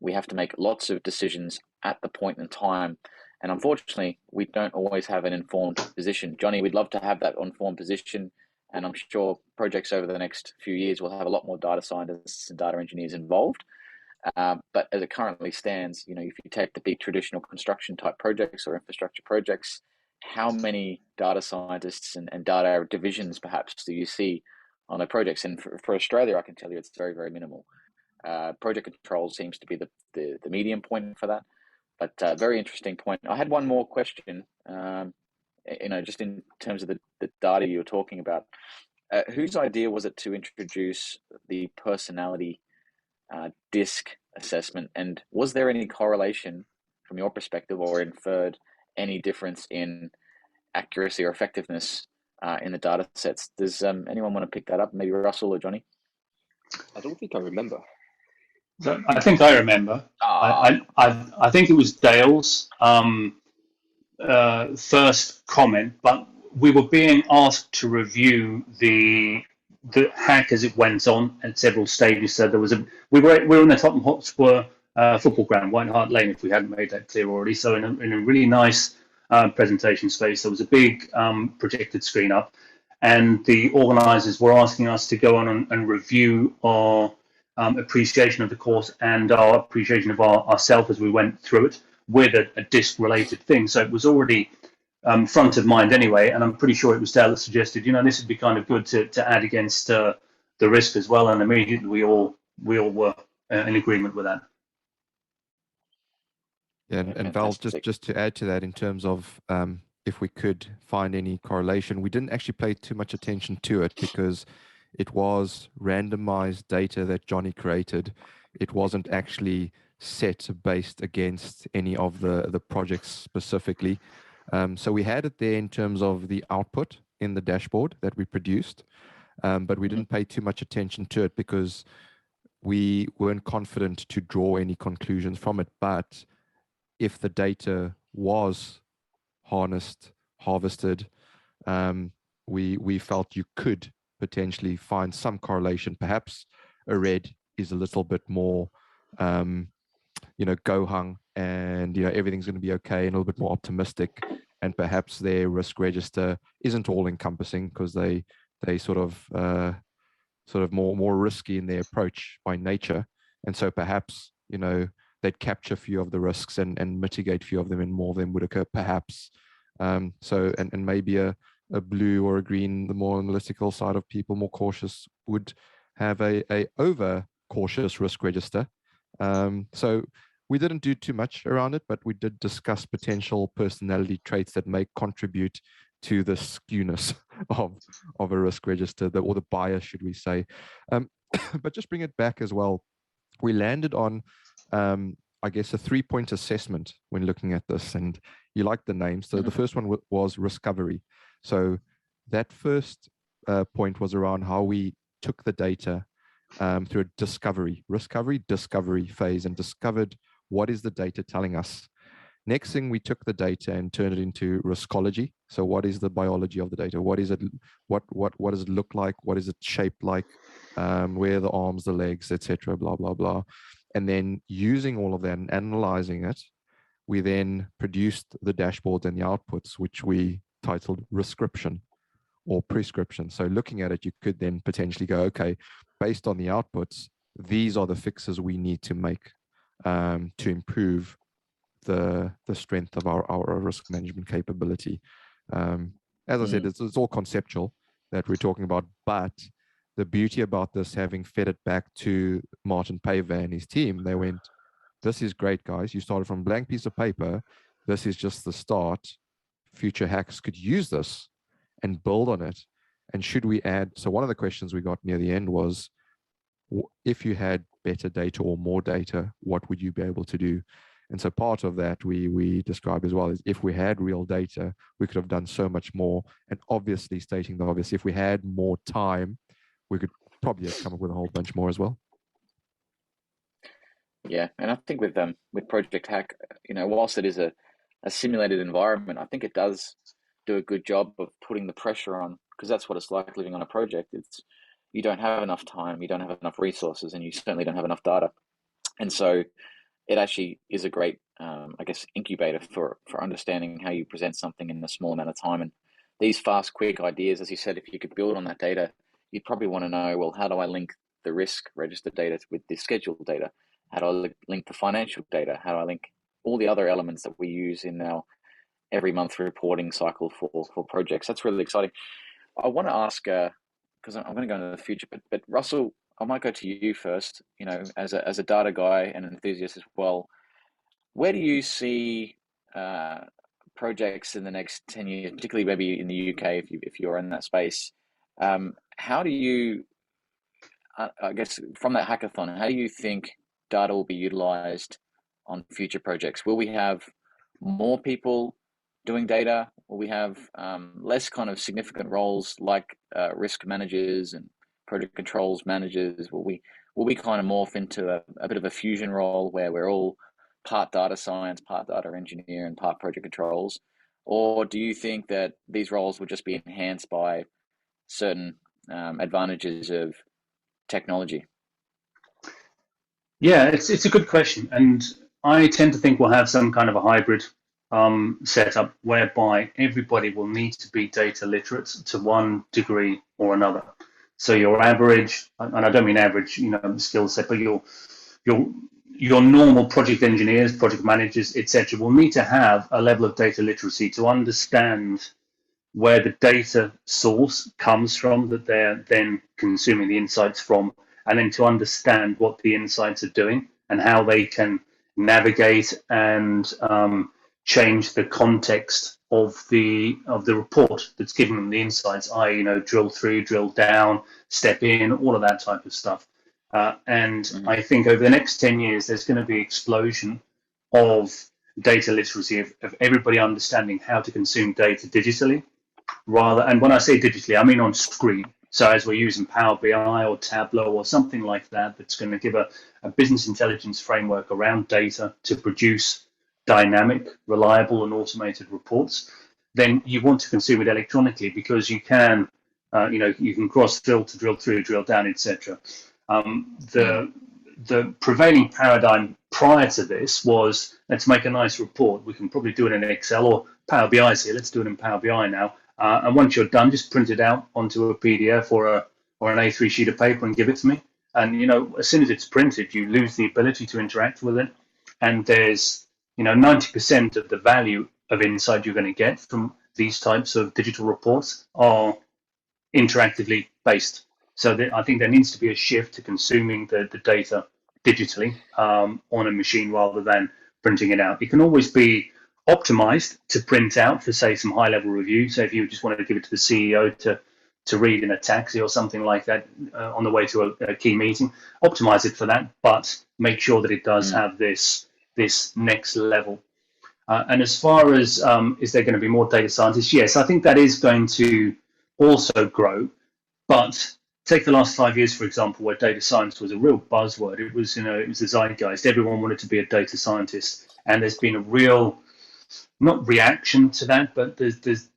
S2: We have to make lots of decisions at the point in time. And unfortunately, we don't always have an informed position. Johnny, we'd love to have that informed position. And I'm sure projects over the next few years will have a lot more data scientists and data engineers involved. But as it currently stands, if you take the big traditional construction type projects or infrastructure projects, how many data scientists and data divisions perhaps do you see on the projects? And for Australia, I can tell you it's very, very minimal. Project control seems to be the medium point for that. But very interesting point. I had one more question. Just in terms of the data you were talking about, whose idea was it to introduce the personality disc assessment, and was there any correlation from your perspective, or inferred any difference in accuracy or effectiveness in the data sets? Does anyone want to pick that up? Maybe Russell or Johnny?
S5: I don't think I remember.
S4: So I think I remember. I think it was Dale's first comment, but we were being asked to review the hack as it went on at several stages. So we were in the Tottenham Hotspur football ground, White Hart Lane, if we hadn't made that clear already. So in a really nice presentation space, there was a big projected screen up, and the organisers were asking us to go on and review our appreciation of the course and our appreciation of ourselves as we went through it with a disc-related thing. So it was already front of mind anyway, and I'm pretty sure it was Dale that suggested, this would be kind of good to add against the risk as well, and immediately we all were in agreement with that.
S3: Yeah, and Val, just to add to that, in terms of if we could find any correlation, we didn't actually pay too much attention to it because it was randomized data that Johnny created. It wasn't actually set based against any of the projects specifically. So we had it there in terms of the output in the dashboard that we produced, but we didn't pay too much attention to it because we weren't confident to draw any conclusions from it. But if the data was harvested, we felt you could potentially find some correlation. Perhaps a red is a little bit more, go-hung, and everything's going to be okay, and a little bit more optimistic. And perhaps their risk register isn't all encompassing because they sort of more risky in their approach by nature. And so perhaps they'd capture a few of the risks and mitigate a few of them, and more of them would occur perhaps. So maybe a blue or a green, the more analytical side of people, more cautious, would have a over cautious risk register. So we didn't do too much around it, but we did discuss potential personality traits that may contribute to the skewness of a risk register, or the bias, should we say. But just bring it back as well. We landed on, I guess, a 3-point assessment when looking at this, and you like the name. So the first one was Riskovery. So that first point was around how we took the data through a discovery phase and discovered what is the data telling us. Next thing, we took the data and turned it into riskology. So what is the biology of the data? What is it? What does it look like? What is it shaped like? Where are the arms, the legs, etc. Blah blah blah. And then using all of that and analyzing it, we then produced the dashboards and the outputs, which we titled Rescription or Prescription. So looking at it, you could then potentially go, okay, based on the outputs, these are the fixes we need to make to improve the strength of our risk management capability. As I said, it's all conceptual that we're talking about, but the beauty about this, having fed it back to Martin Paver and his team, they went, this is great, guys. You started from a blank piece of paper. This is just the start. Future hacks could use this and build on it. And should we add? So one of the questions we got near the end was, if you had better data or more data, what would you be able to do? And so part of that we describe as well is, if we had real data, we could have done so much more. And obviously, stating the obvious, if we had more time, we could probably have come up with a whole bunch more as well.
S2: Yeah, and I think with Project Hack, whilst it is a simulated environment, I think it does do a good job of putting the pressure on, because that's what it's like living on a project. It's, you don't have enough time, you don't have enough resources, and you certainly don't have enough data. And so it actually is a great, incubator for understanding how you present something in a small amount of time. And these fast, quick ideas, as you said, if you could build on that data, you'd probably want to know, well, how do I link the risk register data with the scheduled data? How do I link the financial data? How do I link all the other elements that we use in our every month reporting cycle for projects? That's really exciting. I want to ask, because I'm going to go into the future, but Russell, I might go to you first. As a data guy and an enthusiast as well, where do you see projects in the next 10 years, particularly maybe in the UK, if you're in that space? How do you, I guess, from that hackathon, how do you think data will be utilized on future projects? Will we have more people doing data? Will we have less kind of significant roles like risk managers and project controls managers? Will we kind of morph into a bit of a fusion role where we're all part data science, part data engineer, and part project controls? Or do you think that these roles will just be enhanced by certain advantages of technology?
S4: Yeah, it's a good question, and I tend to think we'll have some kind of a hybrid setup whereby everybody will need to be data literate to one degree or another. So your average, and I don't mean average, skill set, but your normal project engineers, project managers, etc., will need to have a level of data literacy to understand where the data source comes from that they're then consuming the insights from, and then to understand what the insights are doing and how they can navigate and change the context of the report that's giving them the insights, i.e., drill through, drill down, step in, all of that type of stuff. And I think over the next 10 years, there's going to be an explosion of data literacy, of everybody understanding how to consume data digitally, and when I say digitally, I mean on screen. So as we're using Power BI or Tableau or something like that, that's going to give a business intelligence framework around data to produce dynamic, reliable, and automated reports, then you want to consume it electronically because you can, you can cross filter, drill through, drill down, etc. The prevailing paradigm prior to this was, let's make a nice report. We can probably do it in Excel or Power BI is here. Let's do it in Power BI now. And once you're done, just print it out onto a PDF or an A3 sheet of paper and give it to me. And as soon as it's printed, you lose the ability to interact with it. And there's 90% of the value of insight you're going to get from these types of digital reports are interactively based. So I think there needs to be a shift to consuming the data digitally on a machine rather than printing it out. It can always be optimized to print out for, say, some high-level review. So if you just wanted to give it to the CEO to read in a taxi or something like that on the way to a key meeting, optimize it for that, but make sure that it does have this next level. And as far as is there going to be more data scientists? Yes, I think that is going to also grow. But take the last 5 years, for example, where data science was a real buzzword. It was, it was a zeitgeist. Everyone wanted to be a data scientist, and there's been a real, not reaction to that, but there's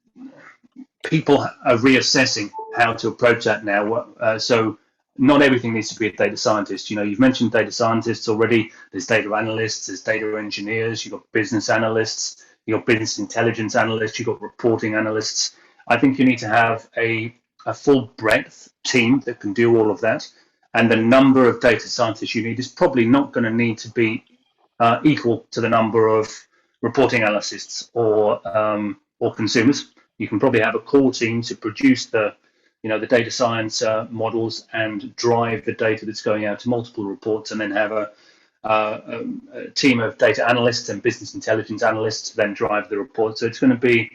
S4: people are reassessing how to approach that now. So not everything needs to be a data scientist. You've mentioned data scientists already. There's data analysts, there's data engineers, you've got business analysts, you've got business intelligence analysts, you've got reporting analysts. I think you need to have a full breadth team that can do all of that. And the number of data scientists you need is probably not going to need to be equal to the number of reporting analysts or consumers. You can probably have a core team to produce the data science models and drive the data that's going out to multiple reports, and then have a team of data analysts and business intelligence analysts to then drive the report. So it's going to be,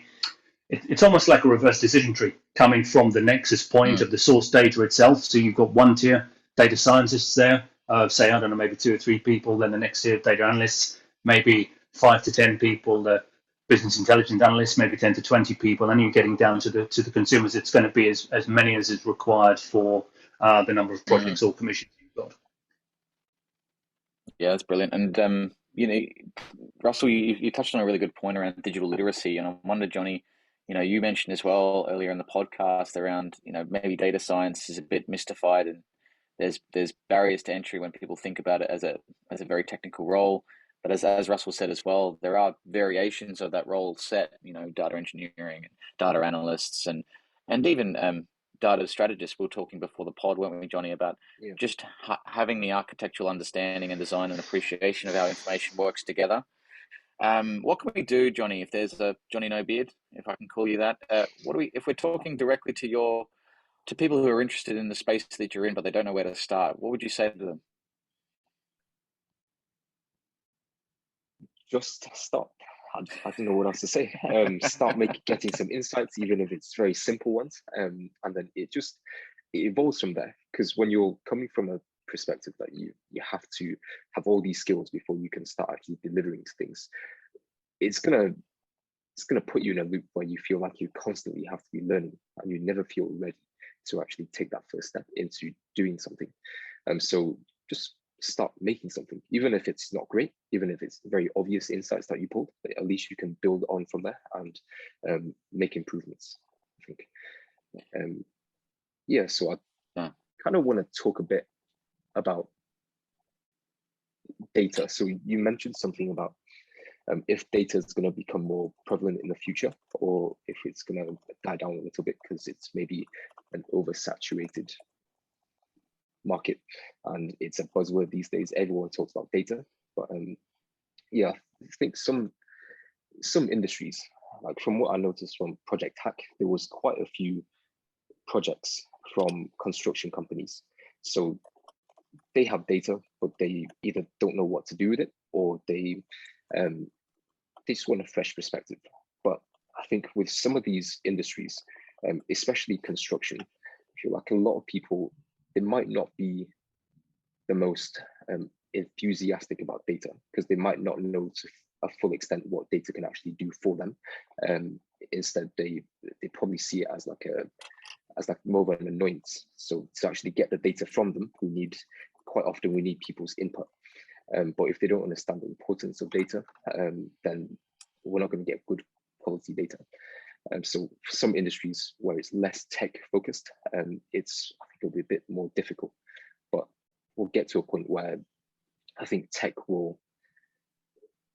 S4: it's almost like a reverse decision tree coming from the nexus point of the source data itself. So you've got one tier data scientists there, say, I don't know, maybe 2 or 3 people, then the next tier data analysts, maybe 5 to 10 people, the business intelligence analysts, maybe 10 to 20 people, and you're getting down to the consumers. It's going to be as many as is required for the number of projects or commissions you've got.
S2: Yeah, that's brilliant. And Russell, you touched on a really good point around digital literacy, and I wonder, Johnny, you mentioned as well earlier in the podcast around maybe data science is a bit mystified, and there's barriers to entry when people think about it as a very technical role. But as Russell said as well, there are variations of that role set, data engineering, data analysts, and even data strategists. We were talking before the pod, weren't we, Johnny, about just having the architectural understanding and design and appreciation of how information works together. What can we do, Johnny, if there's a Johnny No Beard, if I can call you that? If we're talking directly to people who are interested in the space that you're in, but they don't know where to start, what would you say to them?
S5: just start. I don't know what else to say. Start getting some insights, even if it's very simple ones, and then it evolves from there. Because when you're coming from a perspective that you have to have all these skills before you can start actually delivering things, it's gonna put you in a loop where you feel like you constantly have to be learning, and you never feel ready to actually take that first step into doing something. So just start making something, even if it's not great, even if it's very obvious insights that you pulled, but at least you can build on from there and make improvements, I think. Yeah, so I kind of want to talk a bit about data. So you mentioned something about if data is going to become more prevalent in the future, or if it's going to die down a little bit because it's maybe an oversaturated market, and it's a buzzword these days. Everyone talks about data, but yeah, I think some industries, like from what I noticed from Project Hack, there was quite a few projects from construction companies. So they have data, but they either don't know what to do with it, or they just want a fresh perspective. But I think with some of these industries, especially construction, I feel like a lot of people, they might not be the most enthusiastic about data, because they might not know to a full extent what data can actually do for them. Instead, they probably see it as like more of an annoyance. So to actually get the data from them, quite often we need people's input. But if they don't understand the importance of data, then we're not going to get good quality data. So for some industries where it's less tech focused, I think it'll be a bit more difficult. But we'll get to a point where I think tech will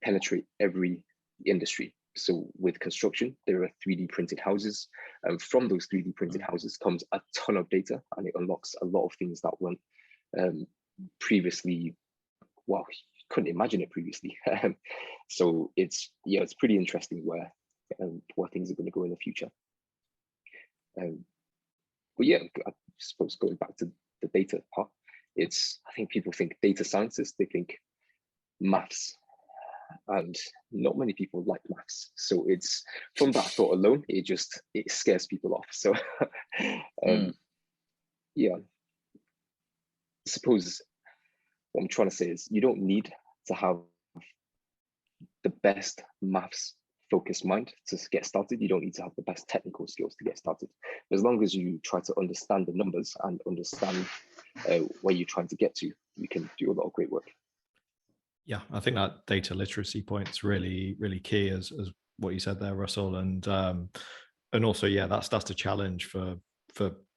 S5: penetrate every industry. So with construction, there are 3D printed houses, and from those 3D printed houses comes a ton of data, and it unlocks a lot of things that weren't previously, well, you couldn't imagine it previously. So it's pretty interesting where things are going to go in the future. But yeah, I suppose going back to the data part, I think people think data scientists, they think maths, and not many people like maths. So it's from that thought alone, it scares people off. So yeah, I suppose what I'm trying to say is you don't need to have the best maths focused mind to get started. You don't need to have the best technical skills to get started. As long as you try to understand the numbers and understand where you're trying to get to, you can do a lot of great work. Yeah,
S6: I think that data literacy point's really, really key, as what you said there, Russell, and also, yeah, that's the challenge for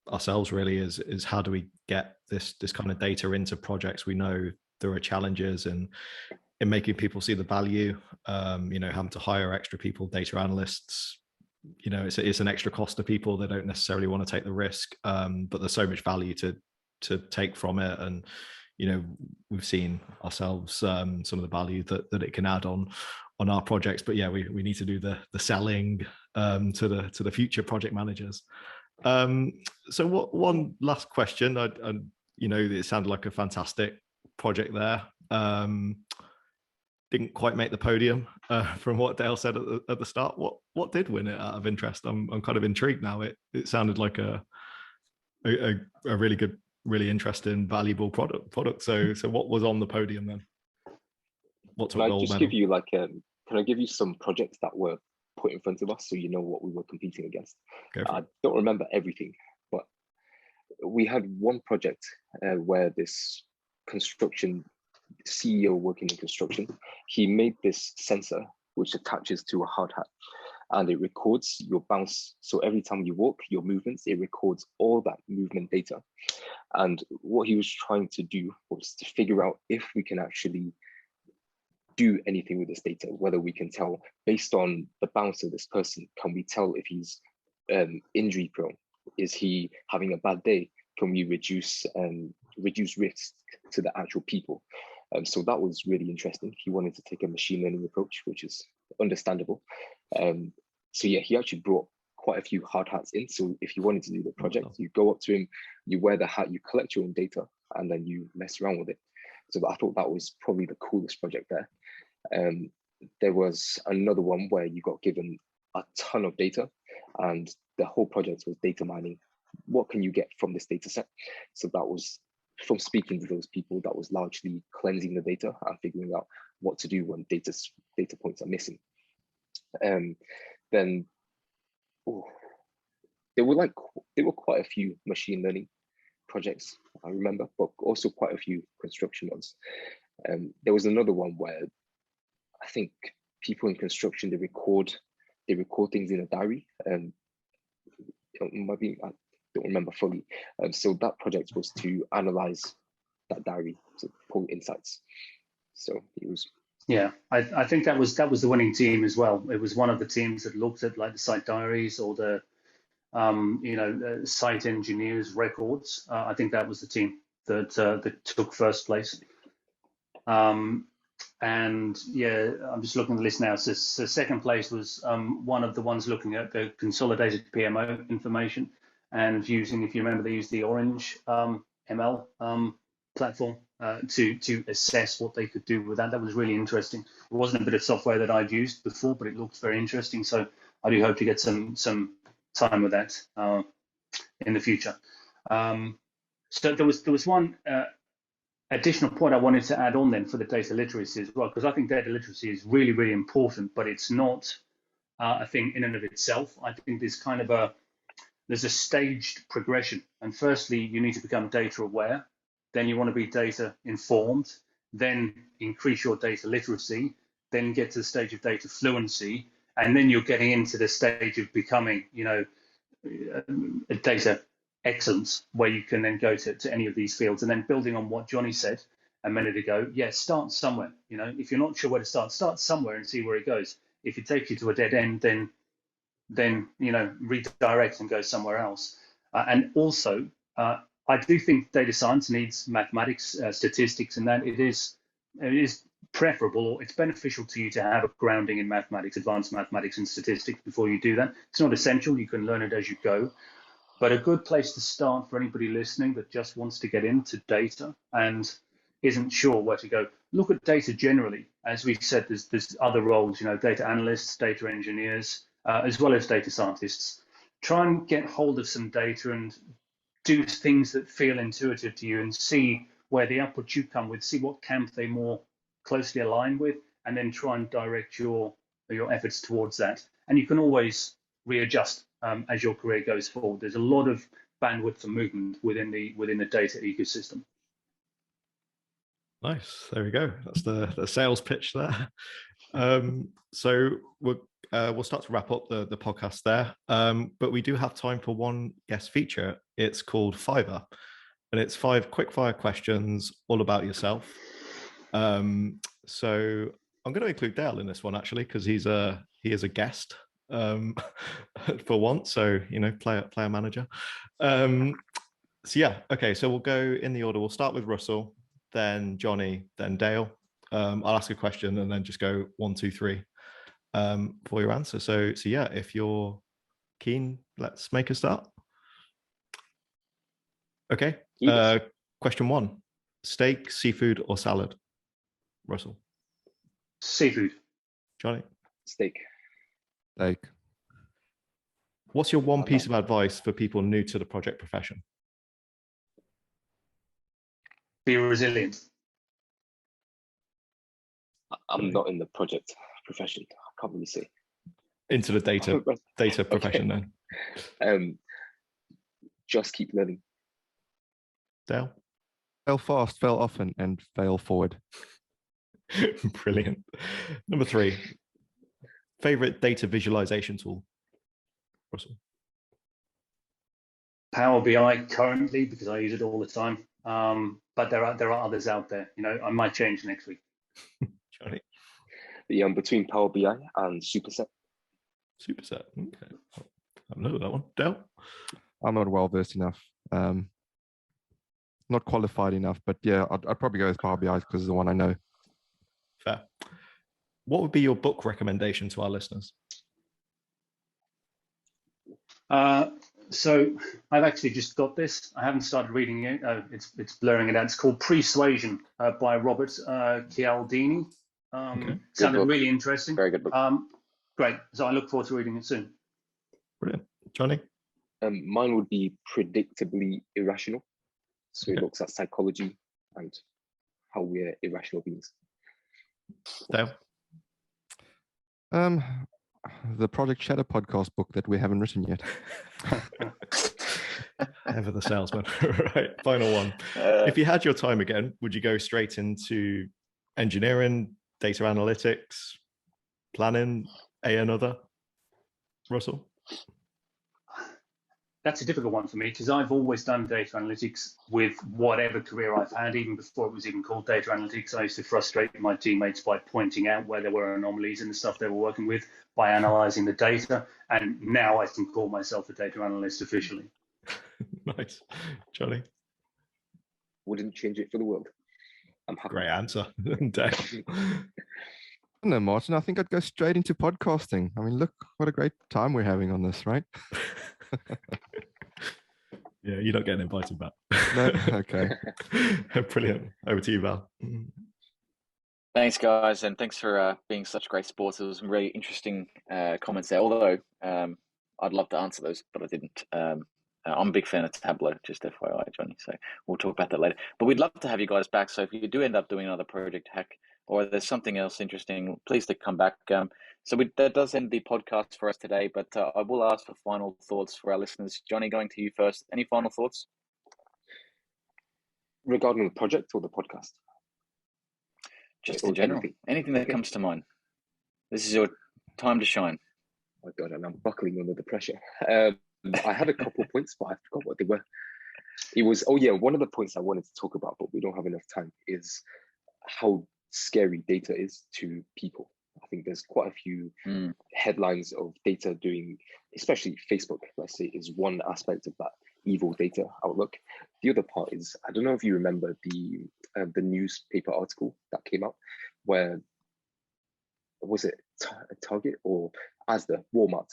S6: ourselves really, is how do we get this kind of data into projects. We know there are challenges in making people see the value, having to hire extra people, data analysts, it's an extra cost to people. They don't necessarily want to take the risk, but there's so much value to take from it. And we've seen ourselves some of the value that it can add on our projects. But yeah, we need to do the selling to the future project managers. So one last question. It sounded like a fantastic project there. Didn't quite make the podium from what Dale said at the start. What did win it out of interest? I'm kind of intrigued now. It sounded like a really good, really interesting, valuable product. So what was on the podium then? What took the gold medal?
S5: Can I give you some projects that were put in front of us so you know what we were competing against? I don't remember everything, but we had one project where this construction CEO working in construction, he made this sensor which attaches to a hard hat, and it records your bounce. So every time you walk, your movements, it records all that movement data. And what he was trying to do was to figure out if we can actually do anything with this data, whether we can tell based on the bounce of this person, can we tell if he's injury prone? Is he having a bad day? Can we reduce risk to the actual people? So that was really interesting. He wanted to take a machine learning approach, which is understandable. So yeah, he actually brought quite a few hard hats in. So if you wanted to do the project, you go up to him, you wear the hat, you collect your own data, and then you mess around with it. So I thought that was probably the coolest project there. there was another one where you got given a ton of data, and the whole project was data mining. What can you get from this data set? So that was, from speaking to those people, that was largely cleansing the data and figuring out what to do when data points are missing. Then there were quite a few machine learning projects, I remember, but also quite a few construction ones. There was another one where I think people in construction, they record things in a diary. I don't remember fully. So that project was to analyze that diary to pull insights. So it was.
S4: Yeah, I think that was the winning team as well. It was one of the teams that looked at like the site diaries or the site engineers records. I think that was the team that took first place. And yeah, I'm just looking at the list now. So second place was one of the ones looking at the consolidated PMO information and using, if you remember, they used the Orange ML platform to assess what they could do with that. That was really interesting. It wasn't a bit of software that I'd used before, but it looked very interesting. So I do hope to get some time with that in the future. So there was one additional point I wanted to add on then for the data literacy as well, because I think data literacy is really, really important, but it's not a thing in and of itself. I think there's a staged progression. And firstly, you need to become data aware. Then you want to be data informed, then increase your data literacy, then get to the stage of data fluency, and then you're getting into the stage of becoming, a data excellence, where you can then go to any of these fields. And then building on what Johnny said a minute ago, start somewhere. If you're not sure where to start somewhere and see where it goes. If it takes you to a dead end, then redirect and go somewhere else. And also, I do think data science needs mathematics, statistics, and that it is preferable, or it's beneficial to you to have a grounding in mathematics, advanced mathematics and statistics before you do that. It's not essential. You can learn it as you go. But a good place to start for anybody listening that just wants to get into data and isn't sure where to go, look at data generally. As we've said, there's other roles, data analysts, data engineers, as well as data scientists. Try and get hold of some data and do things that feel intuitive to you and see where the output you come with, see what camp they more closely align with, and then try and direct your efforts towards that. And you can always readjust as your career goes forward. There's a lot of bandwidth for movement within the data ecosystem.
S6: Nice. There we go. That's the sales pitch there. So we'll start to wrap up the podcast there. But we do have time for one guest feature. It's called Fiverr, and it's 5 quick-fire questions all about yourself. So I'm going to include Dale in this one actually, because he is a guest for once. So player manager. So yeah, okay. So we'll go in the order. We'll start with Russell, then Johnny, then Dale. I'll ask a question and then just go 1, 2, 3 for your answer. So yeah, if you're keen, let's make a start. Okay.
S5: Yes.
S6: Question 1: steak, seafood, or salad? Russell.
S4: Seafood.
S6: Johnny.
S5: Steak.
S3: Steak.
S6: What's your one piece of advice for people new to the project profession?
S4: Be resilient.
S5: I'm not in the project profession. I can't really say.
S6: Into the data profession
S5: Okay.
S6: then.
S5: Just keep learning.
S6: Dale.
S3: Fail fast, fail often, and fail forward.
S6: Brilliant. Number 3. Favorite data visualization tool? Russell.
S4: Power BI currently, because I use it all the time. But there are others out there. I might change next week.
S6: Johnny.
S5: Between Power BI and Superset.
S6: Superset. Okay. I've heard of that one. Dale.
S3: I'm not well versed enough. Not qualified enough, but yeah, I'd probably go with Power BI because it's the one I know.
S6: Fair. What would be your book recommendation to our listeners?
S4: So I've actually just got this. I haven't started reading it. It's blurring it out. It's called Persuasion by Robert Cialdini. Sounded
S2: book.
S4: really interesting.
S2: Very good book.
S4: Great. So I look forward to reading it soon.
S6: Brilliant. Johnny?
S5: Mine would be predictably irrational. So it looks at psychology and how we're irrational beings.
S6: Dale?
S3: The Project Shadow podcast book that we haven't written yet.
S6: Ever the salesman. Right, final one. If you had your time again, would you go straight into engineering, data analytics, planning, another? Russell?
S4: That's a difficult one for me because I've always done data analytics with whatever career I've had, even before it was even called data analytics. I used to frustrate my teammates by pointing out where there were anomalies in the stuff they were working with by analyzing the data. And now I can call myself a data analyst officially.
S6: Nice. Johnny?
S5: Wouldn't change it for the world. I'm happy.
S6: Great answer. Dale?
S3: No, Martin, I think I'd go straight into podcasting. I mean, look, what a great time we're having on this, right?
S6: Yeah, you're not getting invited back.
S3: No? Okay.
S6: Brilliant. Over to you, Val.
S2: Thanks, guys, and thanks for being such great sports. There was some really interesting comments there, although I'd love to answer those, but I didn't. I'm a big fan of Tableau, just FYI, Johnny, so we'll talk about that later. But we'd love to have you guys back, so if you do end up doing another project hack or there's something else interesting, please do come back. That does end the podcast for us today, but I will ask for final thoughts for our listeners. Johnny, going to you first. Any final thoughts?
S5: Regarding the project or the podcast?
S2: Just in general, anything that comes to mind. This is your time to shine.
S5: Oh God, and I'm buckling under the pressure. I had a couple of points, but I forgot what they were. It was, one of the points I wanted to talk about, but we don't have enough time, is how scary data is to people. I think there's quite a few headlines of data doing, especially Facebook, let's say, is one aspect of that evil data outlook. The other part is, I don't know if you remember the newspaper article that came out where, was it Target or Asda, Walmart,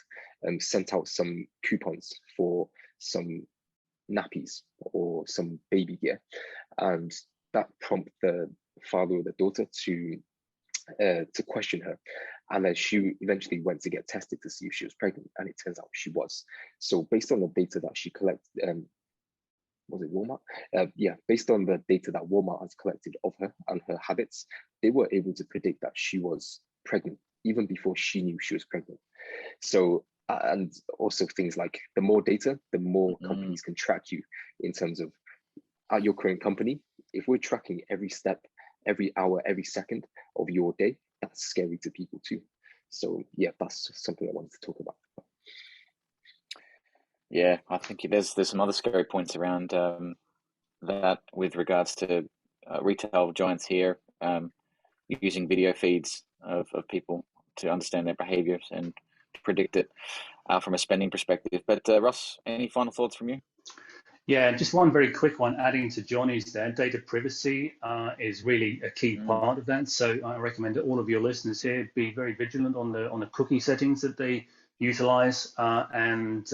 S5: sent out some coupons for some nappies or some baby gear, and that prompted the father or the daughter to question her, and then she eventually went to get tested to see if she was pregnant, and it turns out she was. So based on the data that she collected, was it Walmart? Based on the data that Walmart has collected of her and her habits, they were able to predict that she was pregnant even before she knew she was pregnant. So, and also things like the more data, the more companies can track you in terms of at your current company. If we're tracking every step, every hour, every second of your day, that's scary to people too. So yeah, that's something I wanted to talk about.
S2: Yeah, I think there's some other scary points around that with regards to retail giants here using video feeds of people to understand their behaviors and to predict it from a spending perspective. But Russ, any final thoughts from you?
S4: Yeah, just one very quick one, adding to Johnny's there. Data privacy is really a key part of that. So I recommend that all of your listeners here be very vigilant on the cookie settings that they utilize and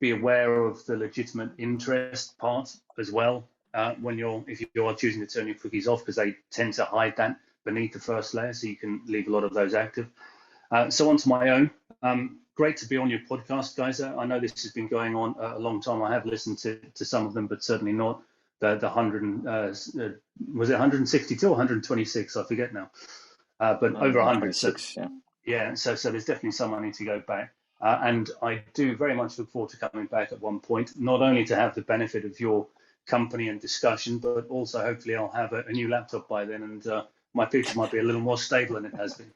S4: be aware of the legitimate interest part as well if you are choosing to turn your cookies off, because they tend to hide that beneath the first layer, so you can leave a lot of those active. So on to my own. Great to be on your podcast, guys. I know this has been going on a long time. I have listened to some of them, but certainly not the 100. Was it 162 or 126? I forget now. But over 100. So, yeah. So there's definitely some I need to go back. And I do very much look forward to coming back at one point, not only to have the benefit of your company and discussion, but also hopefully I'll have a new laptop by then, and my future might be a little more stable than it has been.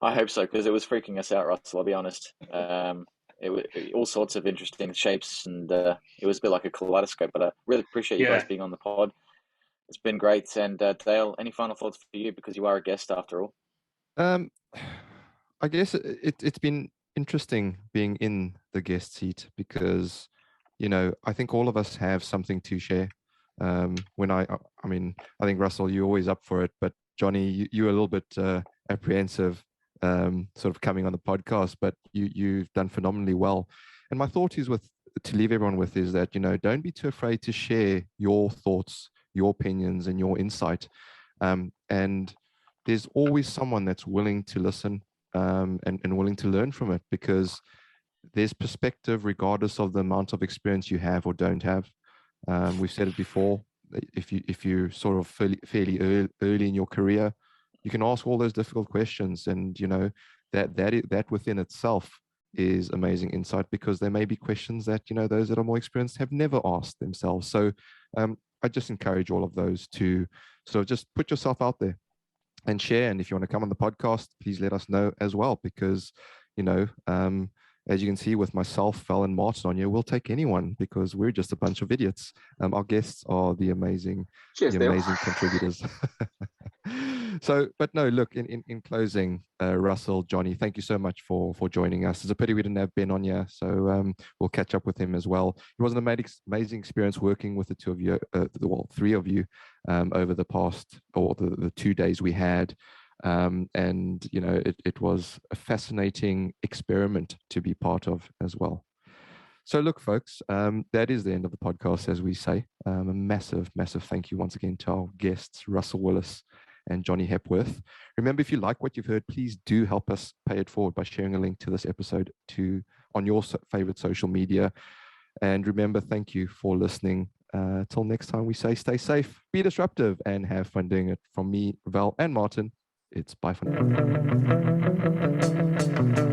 S2: I hope so, because it was freaking us out, Russell, I'll be honest. It was all sorts of interesting shapes, and it was a bit like a kaleidoscope, but I really appreciate you guys being on the pod. It's been great. And Dale, any final thoughts for you, because you are a guest after all?
S3: I guess it's been interesting being in the guest seat because, I think all of us have something to share. I think Russell, you're always up for it, but Johnny, you're a little bit apprehensive sort of coming on the podcast, but you've done phenomenally well. And my thought is to leave everyone with is that, don't be too afraid to share your thoughts, your opinions, and your insight. And there's always someone that's willing to listen and willing to learn from it, because there's perspective regardless of the amount of experience you have or don't have. We've said it before. If you sort of fairly early in your career, you can ask all those difficult questions, and that within itself is amazing insight, because there may be questions that those that are more experienced have never asked themselves. So I just encourage all of those to sort of just put yourself out there and share. And if you want to come on the podcast, please let us know as well, because as you can see with myself, Val, and Martin on here, we'll take anyone, because we're just a bunch of idiots. Our guests are the amazing contributors. So, but no, look, in closing, Russell, Johnny, thank you so much for joining us. It's a pity we didn't have Ben on here, so we'll catch up with him as well. It was an amazing experience working with the two of you, three of you, over the past, or the 2 days we had. And it was a fascinating experiment to be part of as well. So look, folks, that is the end of the podcast, as we say. A massive thank you once again to our guests, Russell Willis and Johnny Hepworth. Remember, if you like what you've heard, please do help us pay it forward by sharing a link to this episode on your favorite social media. And remember, thank you for listening. Till next time, we say stay safe, be disruptive, and have fun doing it. From me, Val, and Martin, it's bye for now.